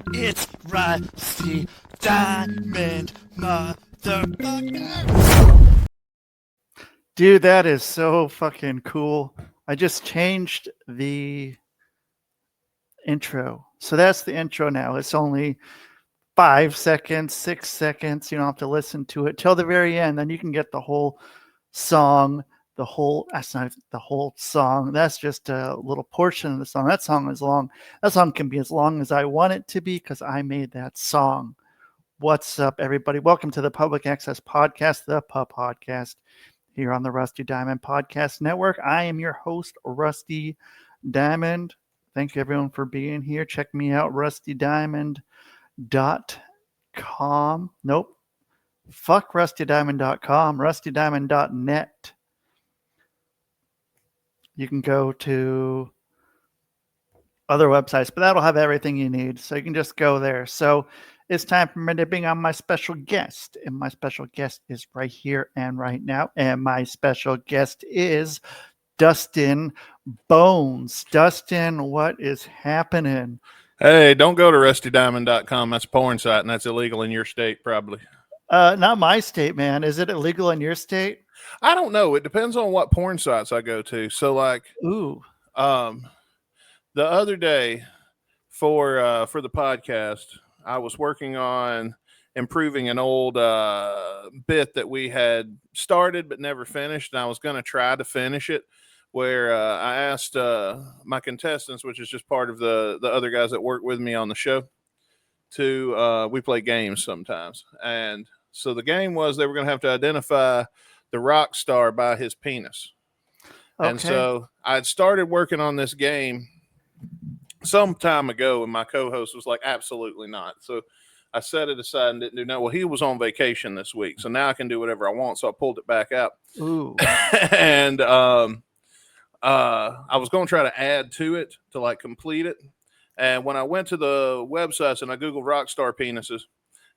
It's Rusty Diamond, motherfucker. Dude, that is so fucking cool. I just changed the intro. So that's the intro now. It's only 5 seconds, 6 seconds. You don't have to listen to it till the very end. Then you can get the whole song. That's not the whole song. That's just a little portion of the song. That song is long. That song can be as long as I want it to be because I made that song. What's up, everybody? Welcome to the Public Access Podcast, the PUB Podcast, here on the Rusty Diamond Podcast Network. I am your host, Rusty Diamond. Thank you, everyone, for being here. Check me out, rustydiamond.com. Nope. Fuck rustydiamond.com, rustydiamond.net. You can go to other websites, but that'll have everything you need. So you can just go there. So it's time for me to bring on my special guest. And my special guest is right here and right now. And my special guest is Dustin Bonez. Dustin, what is happening? Hey, don't go to rustydiamond.com. That's a porn site, and that's illegal in your state, probably. Not my state, man. Is it illegal in your state? I don't know. It depends on what porn sites I go to. So, like, Ooh. the other day for the podcast, I was working on improving an old bit that we had started but never finished, and I was going to try to finish it. Where I asked my contestants, which is just part of the other guys that work with me on the show, to we play games sometimes. And so the game was they were going to have to identify the Rockstar by his penis. Okay. And so I'd started working on this game some time ago, and my co-host was like, absolutely not. So I set it aside and didn't do that. Well, he was on vacation this week, so now I can do whatever I want. So I pulled it back out. Ooh. And I was going to try to add to it to like complete it. And when I went to the websites and I Googled Rockstar penises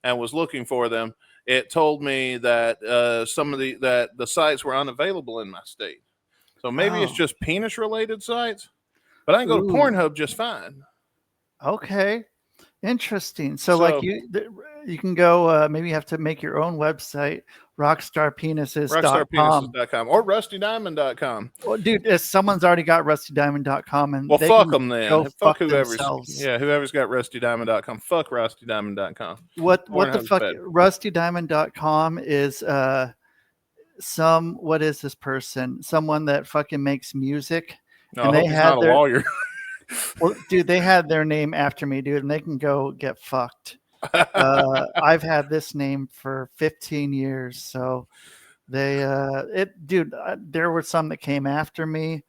and was looking for them, it told me that the sites were unavailable in my state. So maybe it's just penis related sites, but I can go to Pornhub just fine. Okay. Interesting. So like you can go, maybe you have to make your own website, rockstarpenises.com or rustydiamond.com. Well, dude, if someo's already got rustydiamond.com, and fuck them then. Fuck whoever's themselves. whoever's got rustydiamond.com. Fuck rustydiamond.com. What the fuck? Rustydiamond.com is what is this person? Someone that fucking makes music. No, and I hope he's not a lawyer. Well, dude, they had their name after me, dude, and they can go get fucked. I've had this name for 15 years, so there were some that came after me,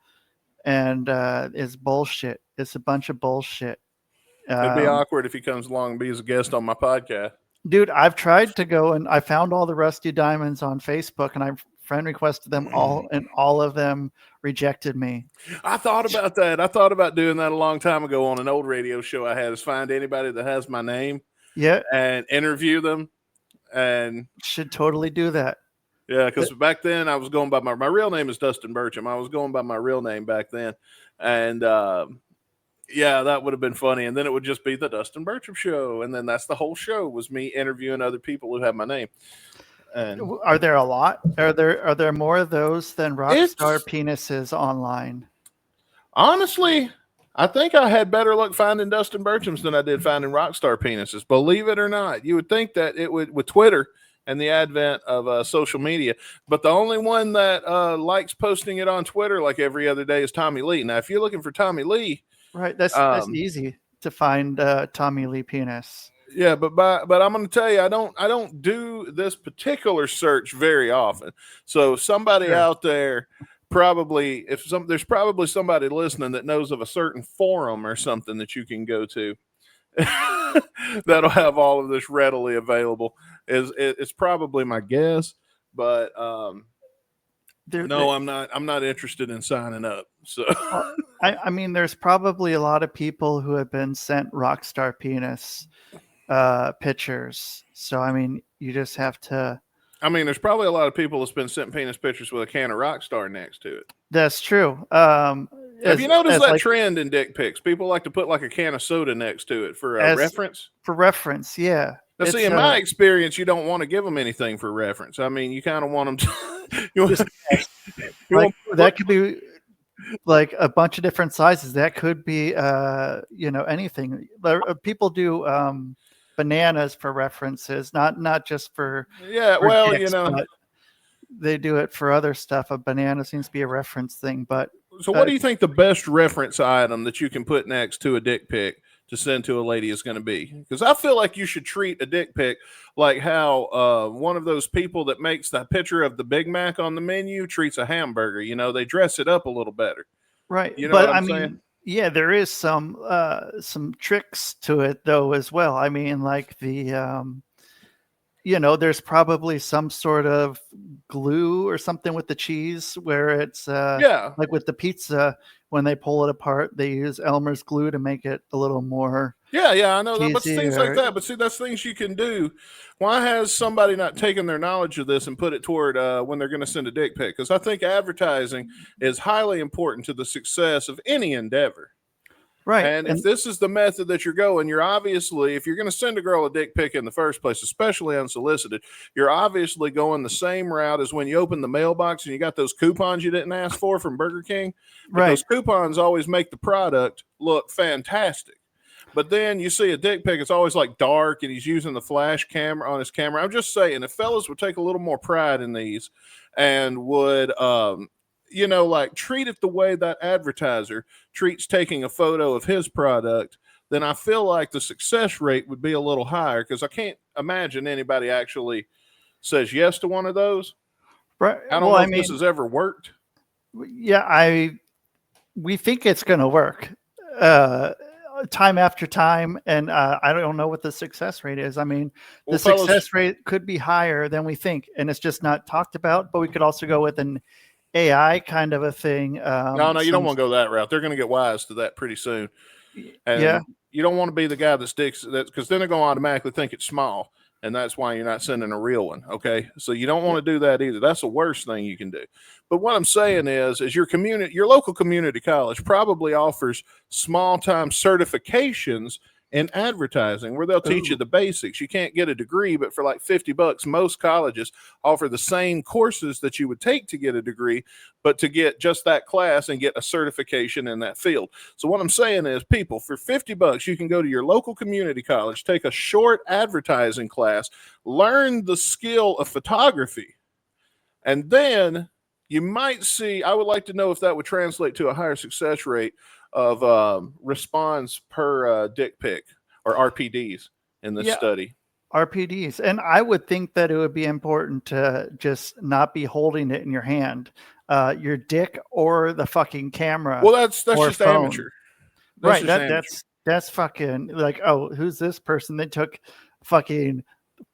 and it's bullshit. It's a bunch of bullshit. It'd be awkward if he comes along and be as a guest on my podcast. Dude, I've tried to go, and I found all the Rusty Diamonds on Facebook, and I friend requested them all, and all of them rejected me. I thought about that. I thought about doing that a long time ago on an old radio show I had, is find anybody that has my name. Yeah. And interview them. And should totally do that. Yeah, because back then I was going by my real name is Dustin Burcham. I was going by my real name back then. And yeah, that would have been funny. And then it would just be the Dustin Burcham show. And then that's the whole show, was me interviewing other people who have my name. And are there a lot? Are there more of those than Rockstar penises online? Honestly, I think I had better luck finding Dustin Burcham's than I did finding Rockstar penises. Believe it or not, you would think that it would, with Twitter and the advent of social media. But the only one that likes posting it on Twitter like every other day is Tommy Lee. Now, if you're looking for Tommy Lee, right, that's easy to find Tommy Lee penis. Yeah, but I'm going to tell you, I don't do this particular search very often. So somebody out there probably, there's probably somebody listening that knows of a certain forum or something that you can go to that'll have all of this readily available. It's probably my guess, but I'm not interested in signing up. So I mean, there's probably a lot of people who have been sent Rockstar penis pictures. So I mean, you just have to. I mean, there's probably a lot of people that's been sent penis pictures with a can of Rockstar next to it. That's true. Have you noticed that like, trend in dick pics? People like to put like a can of soda next to it for reference. For reference, yeah. Now, see, in my experience, you don't want to give them anything for reference. I mean, you kind of want them to. Like that could be like a bunch of different sizes. That could be, anything. People do bananas for references, not just for dicks, but they do it for other stuff. A banana seems to be a reference thing, but so what do you think the best reference item that you can put next to a dick pic to send to a lady is going to be? Because I feel like you should treat a dick pic like how one of those people that makes the picture of the Big Mac on the menu treats a hamburger. You know, they dress it up a little better. Right. You know but what I'm mean, saying? Yeah, there is some tricks to it though as well. I mean, like there's probably some sort of glue or something with the cheese where it's like with the pizza, when they pull it apart, they use Elmer's glue to make it a little more. Yeah, I know that, but things like that. But see, that's things you can do. Why has somebody not taken their knowledge of this and put it toward when they're going to send a dick pic? Because I think advertising is highly important to the success of any endeavor. Right. And if this is the method that you're going, you're obviously, if you're going to send a girl a dick pic in the first place, especially unsolicited, you're obviously going the same route as when you open the mailbox and you got those coupons you didn't ask for from Burger King. But right. Those coupons always make the product look fantastic. But then you see a dick pic, it's always like dark and he's using the flash camera on his camera. I'm just saying, if fellas would take a little more pride in these and would, like treat it the way that advertiser treats taking a photo of his product, then I feel like the success rate would be a little higher, because I can't imagine anybody actually says yes to one of those. Right. I don't know if this has ever worked. Yeah, we think it's going to work time after time, and I don't know what the success rate is. I mean, the success rate could be higher than we think, and it's just not talked about. But we could also go with an AI kind of a thing. No, you don't want to go that route. They're going to get wise to that pretty soon. And you don't want to be the guy that sticks that, because then they're going to automatically think it's small. And that's why you're not sending a real one. Okay. So you don't want to do that either. That's the worst thing you can do. But what I'm saying is your local community college probably offers small time certifications in advertising where they'll teach you the basics. You can't get a degree, but for like $50, most colleges offer the same courses that you would take to get a degree, but to get just that class and get a certification in that field. So what I'm saying is, people, for $50, you can go to your local community college, take a short advertising class, learn the skill of photography, and then you might see, I would like to know if that would translate to a higher success rate of response per dick pic, or RPDs in this study. RPDs. And I would think that it would be important to just not be holding it in your hand, your dick or the fucking camera. Well, that's just phone. Amateur. That's fucking like, oh, who's this person? They took fucking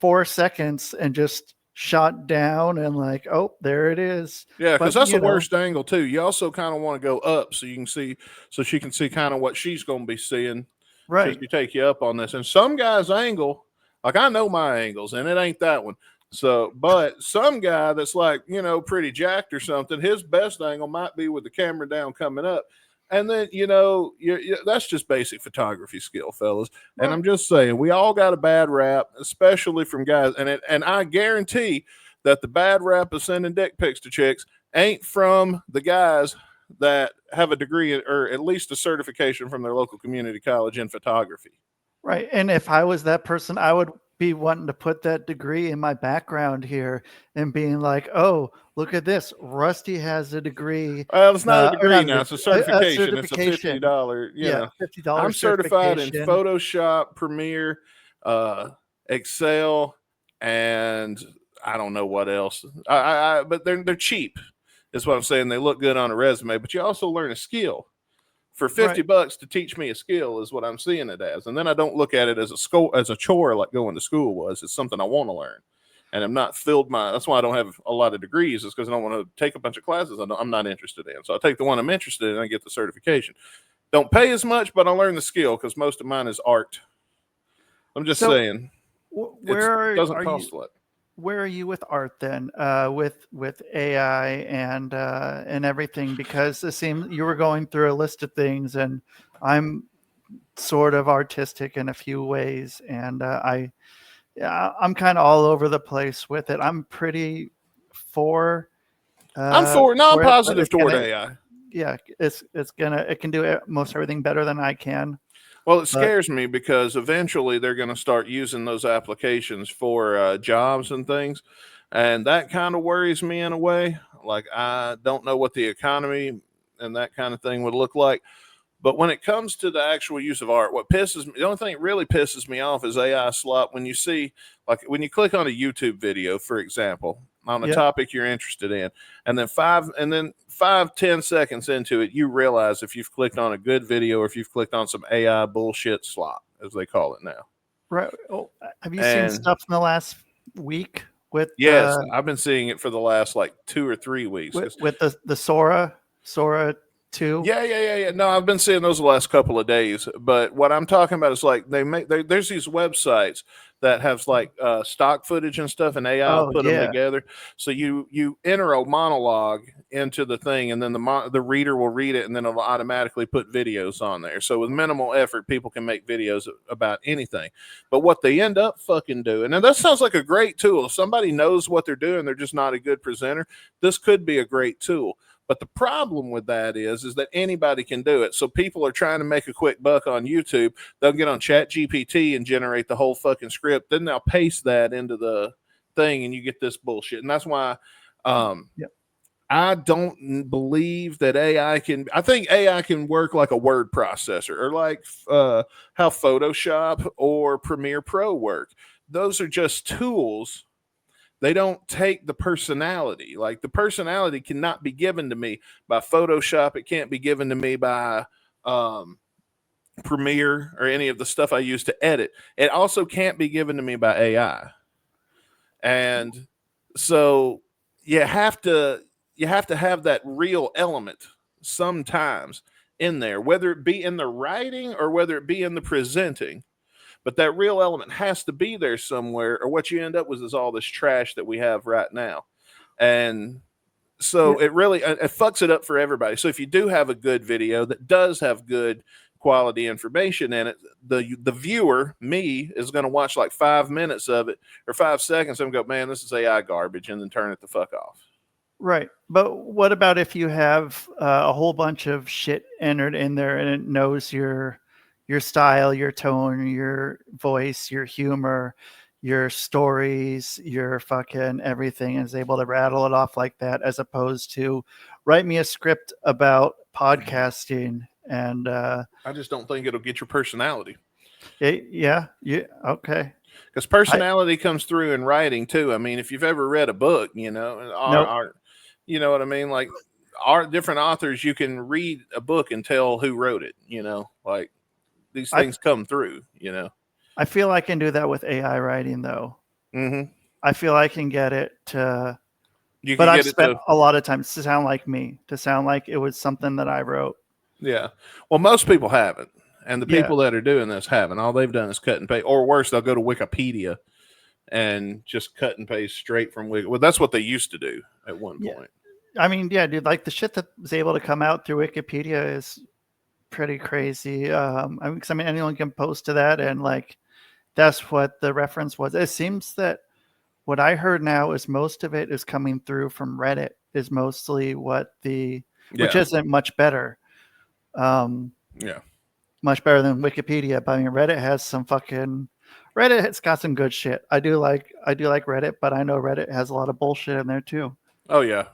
4 seconds and just shot down and like, oh, there it is. Yeah, because that's the worst angle too. You also kind of want to go up so you can see, so she can see kind of what she's going to be seeing. Right. You take you up on this. And some guys angle, like I know my angles, and it ain't that one. So, but some guy that's like, pretty jacked or something, his best angle might be with the camera down coming up. And then, that's just basic photography skill, fellas. Right. And I'm just saying, we all got a bad rap, especially from guys. And I guarantee that the bad rap of sending dick pics to chicks ain't from the guys that have a degree or at least a certification from their local community college in photography. Right. And if I was that person, I would be wanting to put that degree in my background here and being like, oh, look at this. Rusty has a degree. Well, it's not a degree now. It's a certification. It's a $50. $50. I'm certified in Photoshop, Premiere, Excel, and I don't know what else. But they're cheap, is what I'm saying. They look good on a resume, but you also learn a skill. For $50 to teach me a skill is what I'm seeing it as. And then I don't look at it as a chore like going to school was. It's something I want to learn. And I'm not that's why I don't have a lot of degrees, is because I don't want to take a bunch of classes I'm not interested in. So I take the one I'm interested in and I get the certification. Don't pay as much, but I learn the skill because most of mine is art. I'm just saying. Where doesn't cost a lot. where are you with art then? With AI and everything, because it seems you were going through a list of things, and I'm sort of artistic in a few ways, and I'm kind of all over the place with it. I'm pretty for I'm for no, I'm for it, but positive toward AI. yeah, it can do most everything better than I can. Well, it But scares me because eventually they're going to start using those applications for jobs and things. And that kind of worries me in a way. Like, I don't know what the economy and that kind of thing would look like. But when it comes to the actual use of art, what pisses me, the only thing that really pisses me off is AI slop. When you see, like, when you click on a YouTube video, for example, on a yeah, topic you're interested in, and then 5-10 seconds into it, you realize if you've clicked on a good video or if you've clicked on some AI bullshit slop, as they call it now. right. Oh, have you seen And stuff in the last week with yes, I've been seeing it for the last like 2 or 3 weeks. with the Sora 2? Yeah. No, I've been seeing those the last couple of days. But what I'm talking about is like there's these websites that have like stock footage and stuff, and AI will Oh put them yeah, together. So you enter a monologue into the thing, and then the reader will read it, and then it'll automatically put videos on there. So with minimal effort, people can make videos about anything. But what they end up fucking doing, and that sounds like a great tool. If somebody knows what they're doing, they're just not a good presenter. This could be a great tool. But the problem with that is that anybody can do it. So people are trying to make a quick buck on YouTube. They'll get on Chat GPT and generate the whole fucking script. Then they'll paste that into the thing, and you get this bullshit. And that's why yep. I don't believe that AI can. I think AI can work like a word processor or like how Photoshop or Premiere Pro work. Those are just tools. They don't take the personality. Like, the personality cannot be given to me by Photoshop. It can't be given to me by Premiere or any of the stuff I use to edit. It also can't be given to me by AI. And so you have to have that real element sometimes in there, whether it be in the writing or whether it be in the presenting. But that real element has to be there somewhere, or what you end up with is all this trash that we have right now. And Yeah. so it really it fucks it up for everybody. So if you do have a good video that does have good quality information in it, the viewer, me, is going to watch like 5 minutes of it or 5 seconds and go, man, this is AI garbage, and then turn it the fuck off. Right. But what about if you have a whole bunch of shit entered in there and it knows your style, your tone, your voice, your humor, your stories, your fucking everything, and is able to rattle it off like that, as opposed to write me a script about podcasting and I just don't think it'll get your personality. yeah, okay. Because personality comes through in writing too. I mean, if you've ever read a book, you know, Nope. you know what I mean? Like, our different authors, you can read a book and tell who wrote it, you know, like these I things come through, you know. I feel I can do that with AI writing though. Mm-hmm. I feel I can get it to, You but can I've get it spent to, a lot of time to sound like me, to sound like it was something that I wrote. yeah. Well, most people haven't. And the Yeah. people that are doing this haven't. All they've done is cut and paste, or worse, they'll go to Wikipedia and just cut and paste straight from Wikipedia. Well, that's what they used to do at one Yeah. point. I mean, yeah, dude, like the shit that was able to come out through Wikipedia is pretty crazy. I mean, anyone can post to that, and like that's what the reference was. It seems that what I heard now is most of it is coming through from Reddit, is mostly which Yeah. isn't much better. Um, Yeah. much better than Wikipedia. But I mean, Reddit has got some good shit. I do like Reddit, but I know Reddit has a lot of bullshit in there too. Oh, yeah.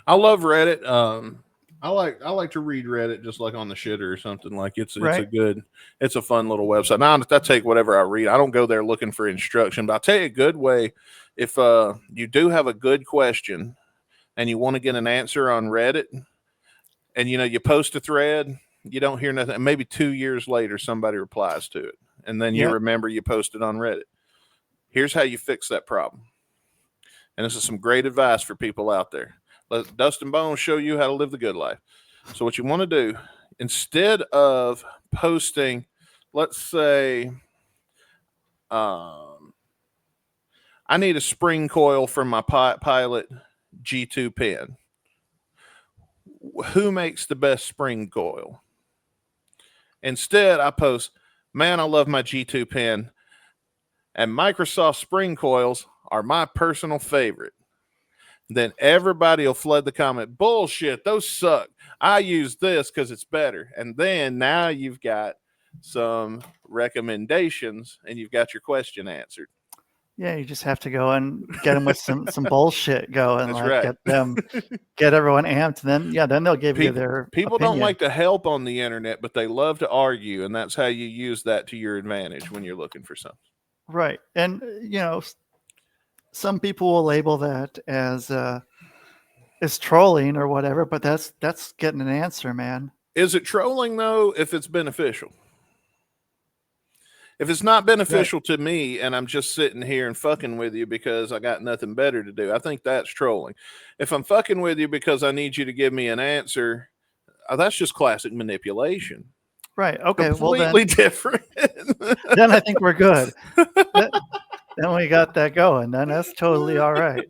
I love Reddit. I like to read Reddit just like on the shitter or something. Like, Right? it's a fun little website. Now I take whatever I read. I don't go there looking for instruction, but I'll tell you a good way. If you do have a good question and you want to get an answer on Reddit, and you know you post a thread, you don't hear nothing, and maybe 2 years later somebody replies to it, and then you Yeah. remember you posted on Reddit. Here's how you fix that problem. And this is some great advice for people out there. Let Dustin Bonez show you how to live the good life. So what you want to do, instead of posting, let's say, I I need a spring coil from my Pilot G2 pen. Who makes the best spring coil? Instead, I post, man, I love my G2 pen, and Microsoft spring coils are my personal favorite. Then everybody will flood the comment, bullshit, those suck. I use this because it's better. And then now you've got some recommendations and you've got your question answered. Yeah, you just have to go and get them with some bullshit going. That's like right. get everyone amped. And then they'll give you their people opinion. don't like to help on the internet, but they love to argue, and that's how you use that to your advantage when you're looking for something. Right. And some people will label that as trolling or whatever, but that's getting an answer, man. Is it trolling though if it's beneficial? If it's not beneficial to me and I'm just sitting here and fucking with you because I got nothing better to do, I think that's trolling. If I'm fucking with you because I need you to give me an answer, that's just classic manipulation. Right. Okay. Completely different. Then I think we're good. Then we got that going. Then that's totally all right.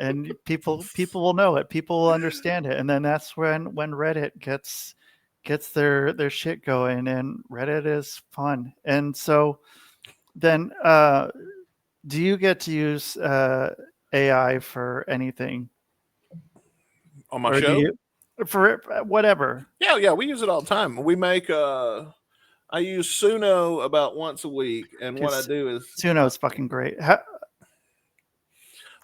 And people will know it. People will understand it. And then that's when Reddit gets their shit going, and Reddit is fun. And so then do you get to use AI for anything on my show? For whatever? Yeah, we use it all the time. We make I use Suno about once a week, and what I do is Suno is fucking great.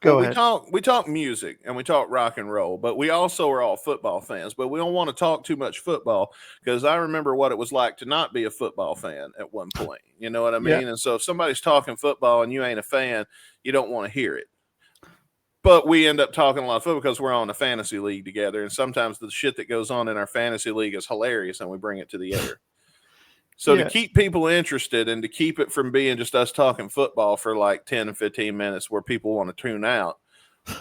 Go ahead. We talk music and we talk rock and roll, but we also are all football fans. But we don't want to talk too much football because I remember what it was like to not be a football fan at one point. You know what I mean? Yeah. And so if somebody's talking football and you ain't a fan, you don't want to hear it. But we end up talking a lot of football because we're on a fantasy league together, and sometimes the shit that goes on in our fantasy league is hilarious, and we bring it to the air. So to keep people interested and to keep it from being just us talking football for like 10 and 15 minutes where people want to tune out,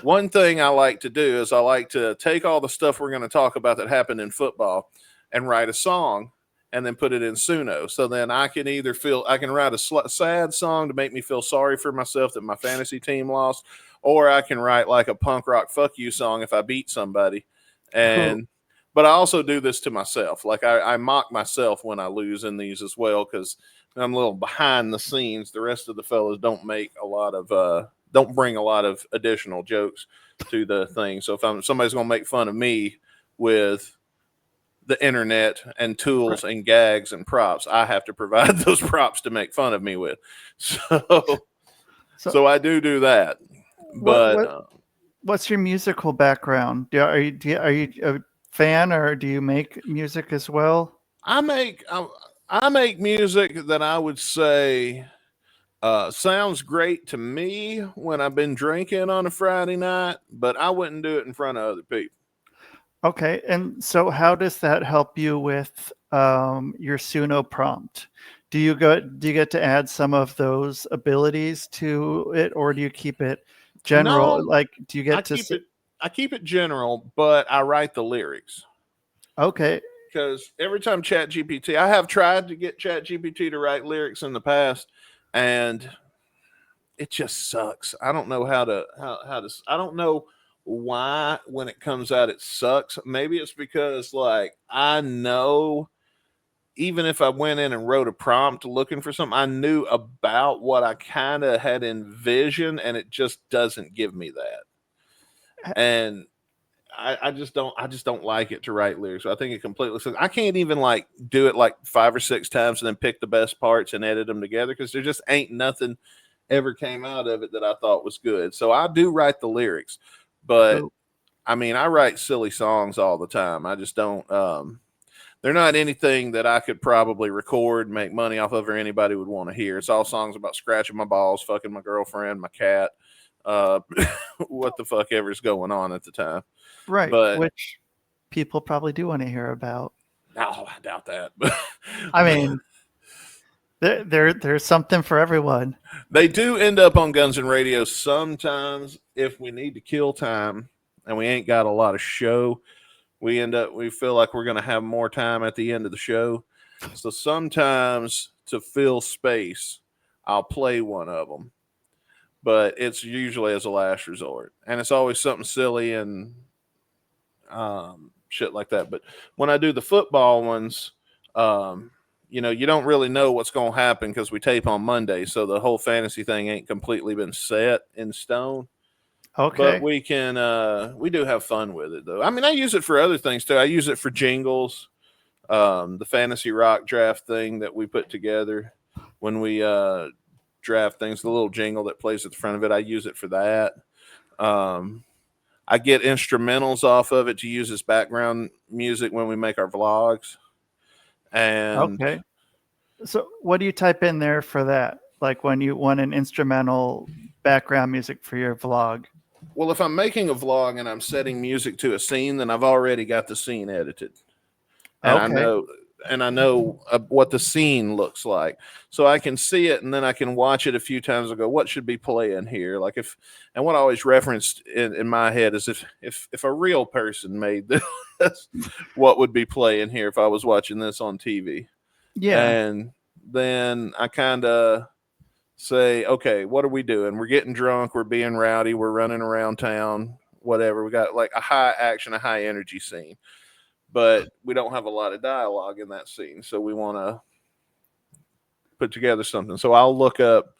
one thing I like to do is I like to take all the stuff we're going to talk about that happened in football and write a song and then put it in Suno. So then I can write a sad song to make me feel sorry for myself that my fantasy team lost, or I can write like a punk rock fuck you song if I beat somebody. And but I also do this to myself. Like I mock myself when I lose in these as well because I'm a little behind the scenes. The rest of the fellas don't bring a lot of additional jokes to the thing. So if somebody's going to make fun of me with the internet and tools and gags and props, I have to provide those props to make fun of me with. So I do that. But what's your musical background? Are you a fan, or do you make music as well? I make music that I would say sounds great to me when I've been drinking on a Friday night, but I wouldn't do it in front of other people. Okay, and so how does that help you with your Suno prompt? Do you get to add some of those abilities to it, or do you keep it general? No, like, do you get I keep it general, but I write the lyrics. Okay. Because every time ChatGPT, I have tried to get ChatGPT to write lyrics in the past, and it just sucks. I don't know how to I don't know why when it comes out it sucks. Maybe it's because like I know even if I went in and wrote a prompt looking for something, I knew about what I kind of had envisioned, and it just doesn't give me that. And I just don't like it to write lyrics. I think it completely sucks. I can't even like do it like 5 or 6 times and then pick the best parts and edit them together because there just ain't nothing ever came out of it that I thought was good. So I do write the lyrics, but I mean, I write silly songs all the time. I just don't, they're not anything that I could probably record, make money off of, or anybody would want to hear. It's all songs about scratching my balls, fucking my girlfriend, my cat, what the fuck ever's going on at the time. Right. But, which people probably do want to hear about. No, I doubt that. I mean, there's something for everyone. They do end up on Guns and Radio sometimes if we need to kill time and we ain't got a lot of show. We feel like we're going to have more time at the end of the show. So sometimes to fill space, I'll play one of them. but it's usually as a last resort, and it's always something silly and shit like that. But when I do the football ones, um, you don't really know what's going to happen because we tape on Monday, so the whole fantasy thing ain't completely been set in stone. But Okay. we do have fun with it though. I mean, I use it for other things too. I use it for jingles, the fantasy rock draft thing that we put together when we draft things. The little jingle that plays at the front of it, I use it for that. Um, I get instrumentals off of it to use as background music when we make our vlogs. And Okay. So what do you type in there for that? Like when you want an instrumental background music for your vlog? well, if I'm making a vlog and I'm setting music to a scene, then I've already got the scene edited, and Okay. I know what the scene looks like, so I can see it, and then I can watch it a few times and go, what should be playing here? Like if, and what I always referenced in my head is if a real person made this, what would be playing here if I was watching this on TV? Yeah. And then I kind of say, okay, what are we doing? We're getting drunk, we're being rowdy, we're running around town, whatever. We got like a high action, a high energy scene, but we don't have a lot of dialogue in that scene. So we want to put together something. So I'll look up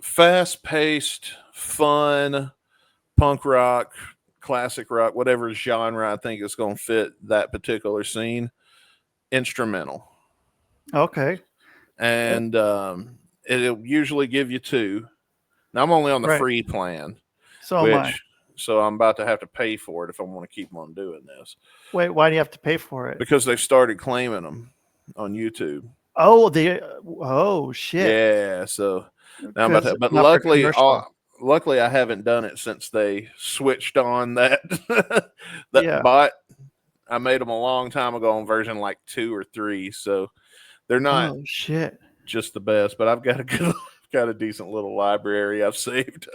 fast paced, fun, punk rock, classic rock, whatever genre I think is going to fit that particular scene, instrumental. Okay. And it'll usually give you two. Now I'm only on the Right. free plan, So am I. which so I'm about to have to pay for it if I want to keep on doing this Wait, why do you have to pay for it? because they've started claiming them on YouTube. Oh shit. Yeah, so now I'm about Because to. But not for luckily, commercial. luckily I haven't done it since they switched on that that Yeah. bot. I made them a long time ago on version like 2 or 3, so they're not Oh shit. just the best. But I've got a good, got a decent little library I've saved.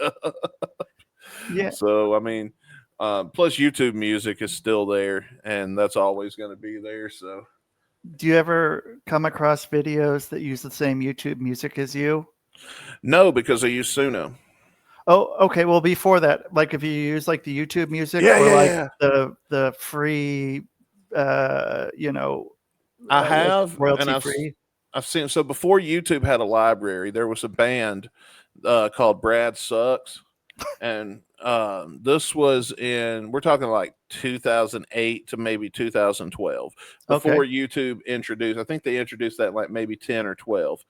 Yeah. So I mean, plus YouTube Music is still there, and that's always going to be there. So Do you ever come across videos that use the same YouTube music as you? no, because I use Suno. Oh, okay. Well, before that, like if you use like the YouTube music Yeah, or yeah, like yeah. the free, I like have, and royalty free. I've seen. So before YouTube had a library, there was a band called Brad Sucks, and this was in, we're talking like 2008 to maybe 2012 Okay. before YouTube introduced. I think they introduced that like maybe 10 or 12,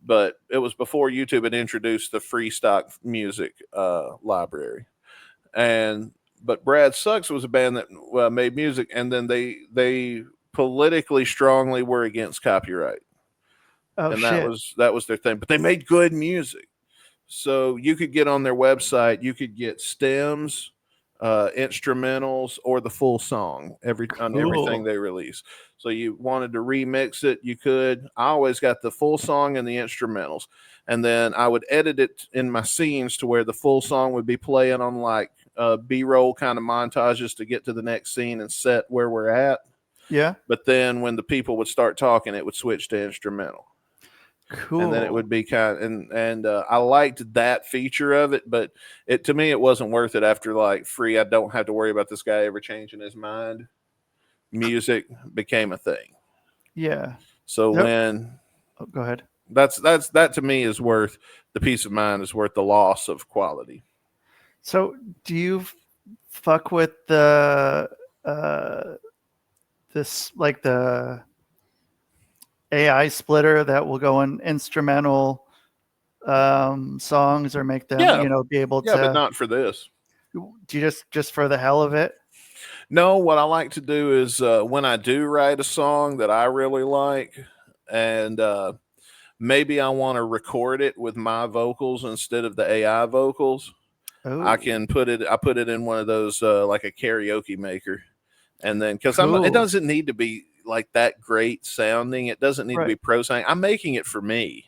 but it was before YouTube had introduced the free stock music library. And but Brad Sucks was a band that made music, and then they politically strongly were against copyright, Oh and shit. that was their thing. But they made good music. So you could get on their website, you could get stems, instrumentals, or the full song on everything Cool. they release. So you wanted to remix it, you could. I always got the full song and the instrumentals, and then I would edit it in my scenes to where the full song would be playing on like B-roll kind of montages to get to the next scene and set where we're at. Yeah. But then when the people would start talking, it would switch to instrumental, and then it Cool. would be kind of, and I liked that feature of it, but it to me it wasn't worth it after like free. I don't have to worry about this guy ever changing his mind. Music became a thing. Yeah. So Yep. when Oh, go ahead. that to me is worth the peace of mind is worth the loss of quality. So, do you fuck with the uh this like the AI splitter that will go in instrumental songs or make them, Yeah, be able yeah, but to not for this. do you just for the hell of it? No, what I like to do is when I do write a song that I really like, and maybe I want to record it with my vocals instead of the AI vocals. I Oh, can put it. I put it in one of those like a karaoke maker, and then because it cool. doesn't need to be like that great sounding. It doesn't need to Right. be pro sounding. I'm making it for me,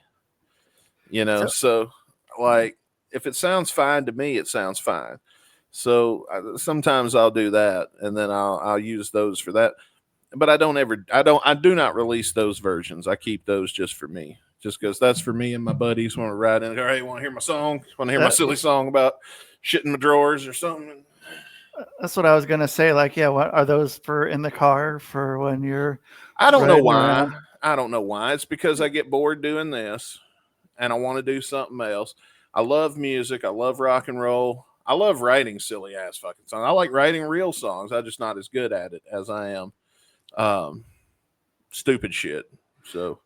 you know. So, So like, if it sounds fine to me, it sounds fine. So sometimes I'll do that, and then I'll use those for that. But I do not release those versions. I keep those just for me. just because that's for me and my buddies when we're riding. All right, want to hear my song? Want to hear my That- silly song about shit in my drawers or something? That's what I was gonna say. Like, yeah, what are those for in the car for when you're I don't know riding why. around? I don't know why. It's because I get bored doing this and I want to do something else. I love music. I love rock and roll. I love writing silly ass fucking songs. I like writing real songs. I'm just not as good at it as I am stupid shit. So,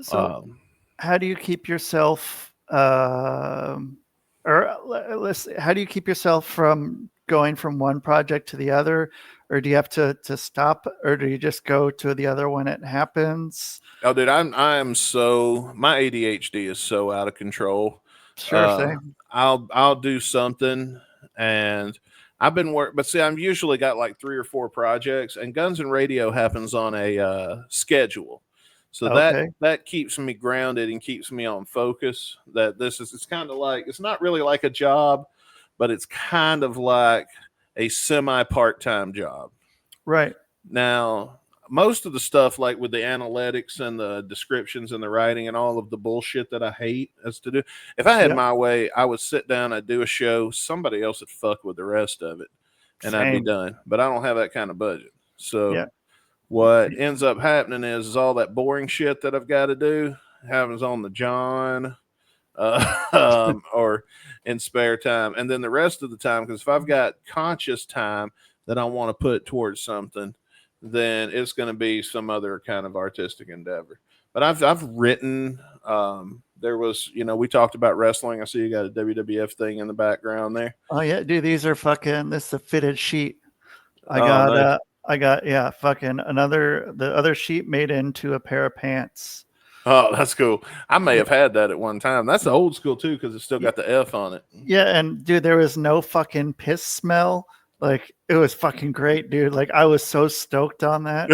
So, how do you keep yourself, how do you keep yourself from going from one project to the other, or do you have to stop, or do you just go to the other when it happens? oh, dude, I'm so my ADHD is so out of control. Sure, same. I'll do something, and I've been but see, I've usually got like 3 or 4 projects, and Guns and Radio happens on a schedule, so Okay, that keeps me grounded and keeps me on focus. That it's kind of like, it's not really like a job, but it's kind of like a semi part-time job. right. Now, most of the stuff, like with the analytics and the descriptions and the writing and all of the bullshit that I hate as to do, if I had Yeah, my way, I would sit down, I'd do a show, somebody else would fuck with the rest of it, and I'd be same. done. But I don't have that kind of budget. So Yeah, what ends up happening is all that boring shit that I've got to do happens on the John or in spare time. And then the rest of the time, because if I've got conscious time that I want to put towards something, then it's going to be some other kind of artistic endeavor. But I've written. There was, we talked about wrestling. I see you got a WWF thing in the background there. oh yeah, dude, these are fucking. This is a fitted sheet. I Oh, got nice. yeah, fucking the other sheet made into a pair of pants. Oh, that's cool. I may have had that at one time. That's the old school too, because it's still got the F on it. Yeah, and dude, there was no fucking piss smell. Like, it was fucking great, dude. Like, I was so stoked on that.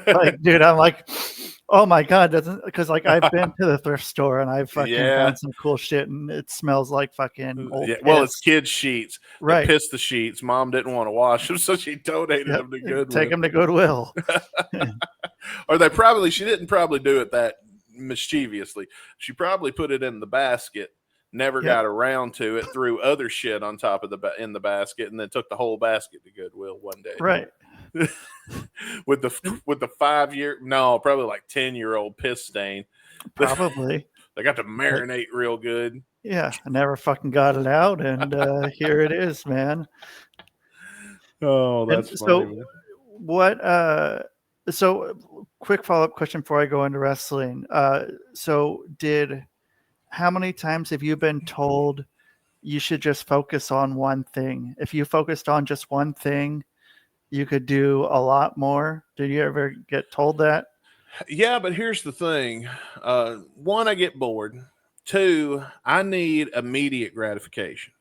Like, dude, I'm like, oh my god, doesn't, because like I've been to the thrift store and I've fucking Yeah. found some cool shit and it smells like fucking old Yeah, piss. well, it's kids' sheets. They Right. pissed the sheets. Mom didn't want to wash them, so she donated Yeah, them to Goodwill. take them to Goodwill. Or she didn't probably do it that mischievously. She probably put it in the basket, never Yeah. got around to it, threw other shit on top of in the basket, and then took the whole basket to Goodwill one day. Right. with the 5-year, no, probably like 10-year-old piss stain. Probably. They got to marinate real good. Yeah, I never fucking got it out, and here it is, man. Oh, that's And funny. so, what? So, quick follow-up question before I go into wrestling. So, how many times have you been told you should just focus on one thing? If you focused on just one thing, you could do a lot more. Did you ever get told that? Yeah, but here's the thing. One, I get bored. 2, I need immediate gratification.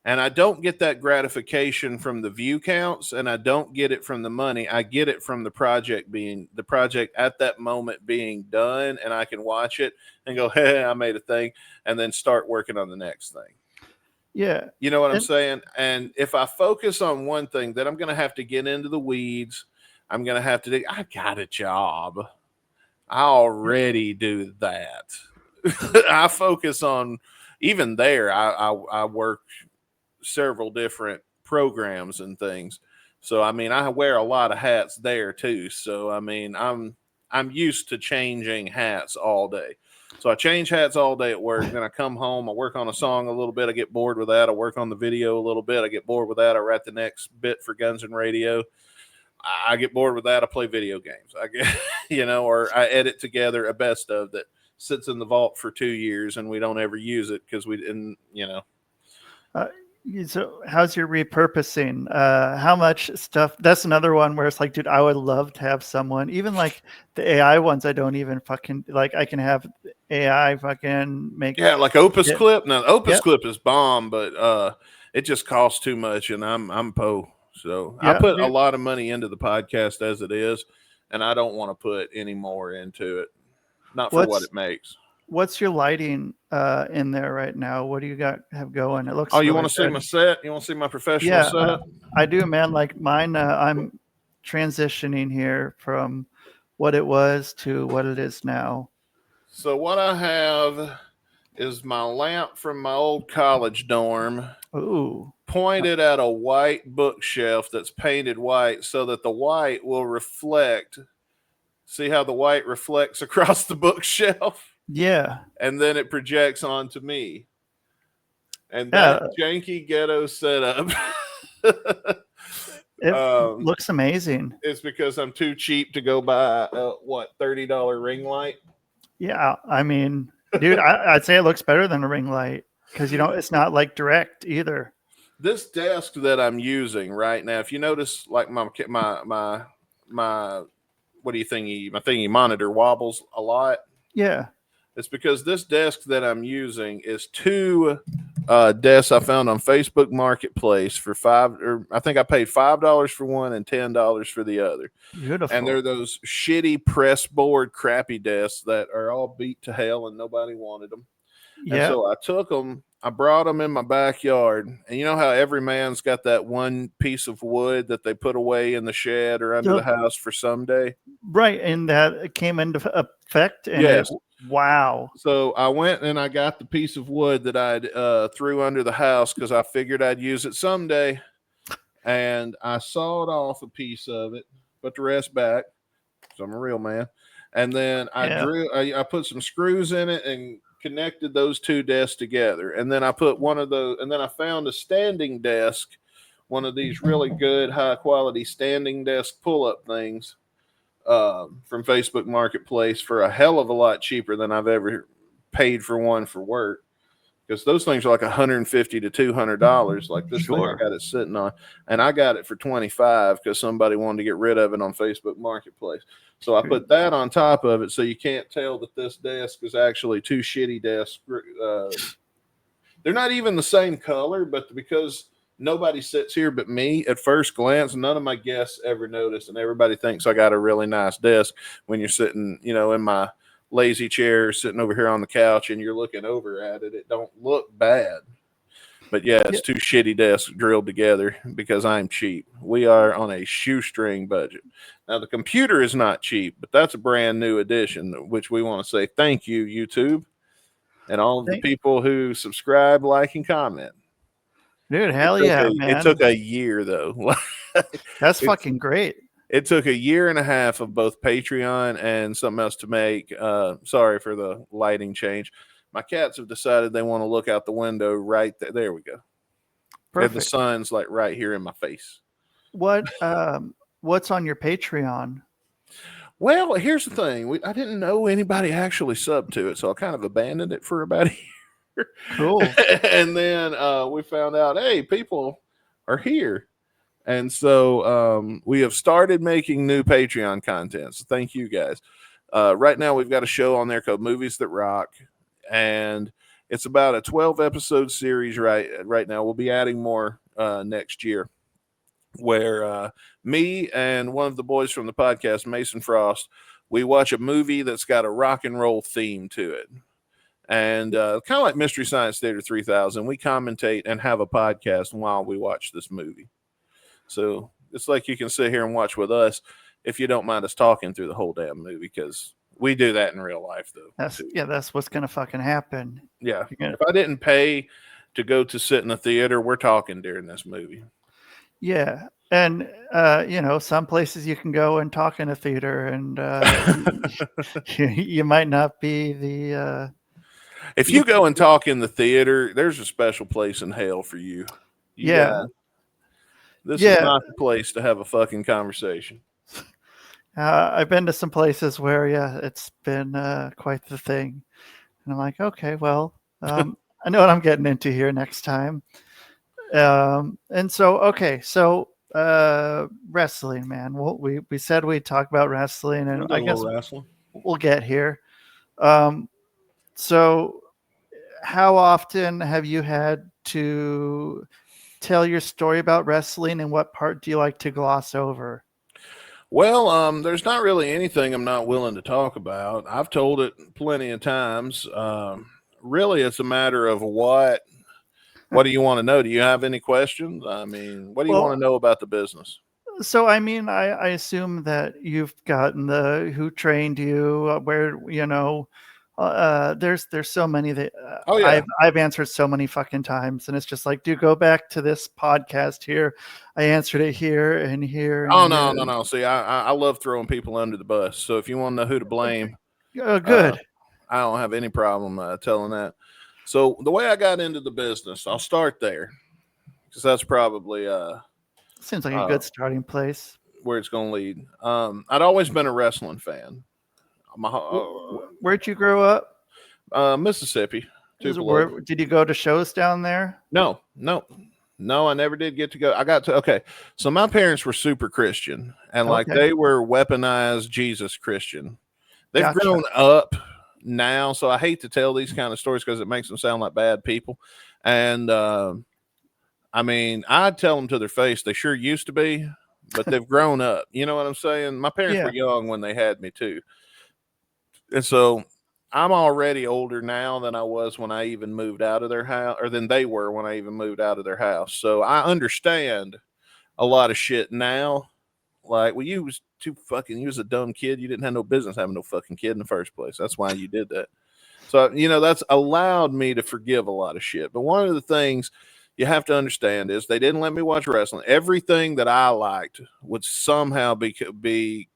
And I don't get that gratification from the view counts, and I don't get it from the money. I get it from the project at that moment being done, and I can watch it and go, hey, I made a thing, and then start working on the next thing. Yeah. You know what I'm saying? And if I focus on one thing, then I'm going to have to get into the weeds. I'm going to have to I got a job. I already do that. I focus on, even there, I work several different programs and things. So, I mean, I wear a lot of hats there too. So, I mean, I'm used to changing hats all day. So I change hats all day at work. Then I come home, I work on a song a little bit. I get bored with that. I work on the video a little bit. I get bored with that. I write the next bit for Guns and Radio. I get bored with that. I play video games. I get, or I edit together a best of that sits in the vault for 2 years and we don't ever use it because we didn't, So how's your repurposing? How much stuff? That's another one where it's like, dude, I would love to have someone, even like the AI ones. I don't even fucking like, I can have AI fucking make. Yeah, like Opus Clip. Now Opus Yep. Clip is bomb, but it just costs too much, and I'm po. So Yeah, I put a dude. lot of money into the podcast as it is, and I don't want to put any more into it. Not for what it makes. What's your lighting in there right now? What do you have going? It looks. Oh, you really want to see good. my set? You want to see my professional Yeah, setup? I do, man. Like mine, I'm transitioning here from what it was to what it is now. So what I have is my lamp from my old college dorm Ooh. pointed at a white bookshelf that's painted white so that the white will reflect. See how the white reflects across the bookshelf? Yeah. And then it projects onto me. And Yeah. that janky ghetto setup It looks amazing. it's because I'm too cheap to go buy $30 ring light. Yeah. I mean, dude, I'd say it looks better than a ring light because, it's not like direct either. This desk that I'm using right now, if you notice, like my what do you thingy? My thingy monitor wobbles a lot. Yeah. It's because this desk that I'm using is two desks I found on Facebook Marketplace for I think I paid $5 for one and $10 for the other. Beautiful. And they're those shitty press board crappy desks that are all beat to hell and nobody wanted them. Yeah. And so I took them, I brought them in my backyard. And you know how every man's got that one piece of wood that they put away in the shed or under the house for someday? Right. And that came into effect. And yes. Wow. So I went and I got the piece of wood that I'd threw under the house because I figured I'd use it someday. And I sawed off a piece of it, put the rest back because I'm a real man. And then I put some screws in it and connected those two desks together. And then I put one of those, and then I found a standing desk, one of these really good, high quality standing desk pull up things from Facebook Marketplace for a hell of a lot cheaper than I've ever paid for one for work. Because those things are like $150 to $200. Like this thing I got it sitting on, and I got it for $25 because somebody wanted to get rid of it on Facebook Marketplace. So I put that on top of it, so you can't tell that this desk is actually two shitty desks. They're not even the same color, but because nobody sits here but me at first glance, none of my guests ever notice, and everybody thinks I got a really nice desk when you're sitting, in my lazy chair sitting over here on the couch and you're looking over at it. It don't look bad. But yeah, it's two shitty desks drilled together because I'm cheap. We are on a shoestring budget. Now the computer is not cheap, but that's a brand new addition, which we want to say thank you, YouTube, and all of the people who subscribe, like, and comment. Dude, hell yeah, man. It took a year though. That's fucking great. It took a year and a half of both Patreon and something else to make. Sorry for the lighting change. My cats have decided they want to look out the window right there. There we go. Perfect. And the sun's like right here in my face. What's on your Patreon? Well, here's the thing. I didn't know anybody actually subbed to it, so I kind of abandoned it for about a year. Cool. And then we found out, hey, people are here. And so we have started making new Patreon content. So thank you guys. Right now we've got a show on there called Movies That Rock. And it's about a 12 episode series right now. We'll be adding more next year, where me and one of the boys from the podcast, Mason Frost, we watch a movie that's got a rock and roll theme to it. And kind of like Mystery Science Theater 3000, we commentate and have a podcast while we watch this movie. So it's like you can sit here and watch with us if you don't mind us talking through the whole damn movie, because we do that in real life, though. That's what's going to fucking happen. Yeah. If I didn't pay to go to sit in the theater, we're talking during this movie. Yeah. And, some places you can go and talk in a theater, and you might not be the... if you go and talk in the theater, there's a special place in hell for you. This is not the place to have a fucking conversation. I've been to some places where, it's been quite the thing. And I'm like, okay, well, I know what I'm getting into here next time. And so, wrestling, man. We said we'd talk about wrestling, and I guess we'll get here. So how often have you had to tell your story about wrestling, and what part do you like to gloss over? Well, there's not really anything I'm not willing to talk about. I've told it plenty of times. Really, it's a matter of what do you want to know? Do you have any questions? I mean, what do you want to know about the business? So, I mean, I assume that you've gotten who trained you, where, There's so many that Oh, yeah. I've answered so many fucking times, and it's just like, dude, go back to this podcast here. I answered it here and here. And Oh, here. no. See, I love throwing people under the bus. So if you want to know who to blame, Good. I don't have any problem telling that. So the way I got into the business, I'll start there because that's probably Seems like a good starting place. where it's going to lead. I'd always been a wrestling fan. Where'd you grow up? Mississippi. Did you go to shows down there? No, I never did get to go. Okay. So my parents were super Christian and like Okay. they were weaponized Jesus Christian. They've Gotcha. grown up now. So I hate to tell these kind of stories because it makes them sound like bad people. And I mean, I'd tell them to their face, they sure used to be, but they've grown up. You know what I'm saying? My parents were young when they had me too. And so I'm already older now than I was when I even moved out of their house, or than they were when I even moved out of their house. So I understand a lot of shit now. Like, well, you was a dumb kid. You didn't have no business having no fucking kid in the first place. That's why you did that. So, that's allowed me to forgive a lot of shit. But one of the things you have to understand is they didn't let me watch wrestling. Everything that I liked would somehow be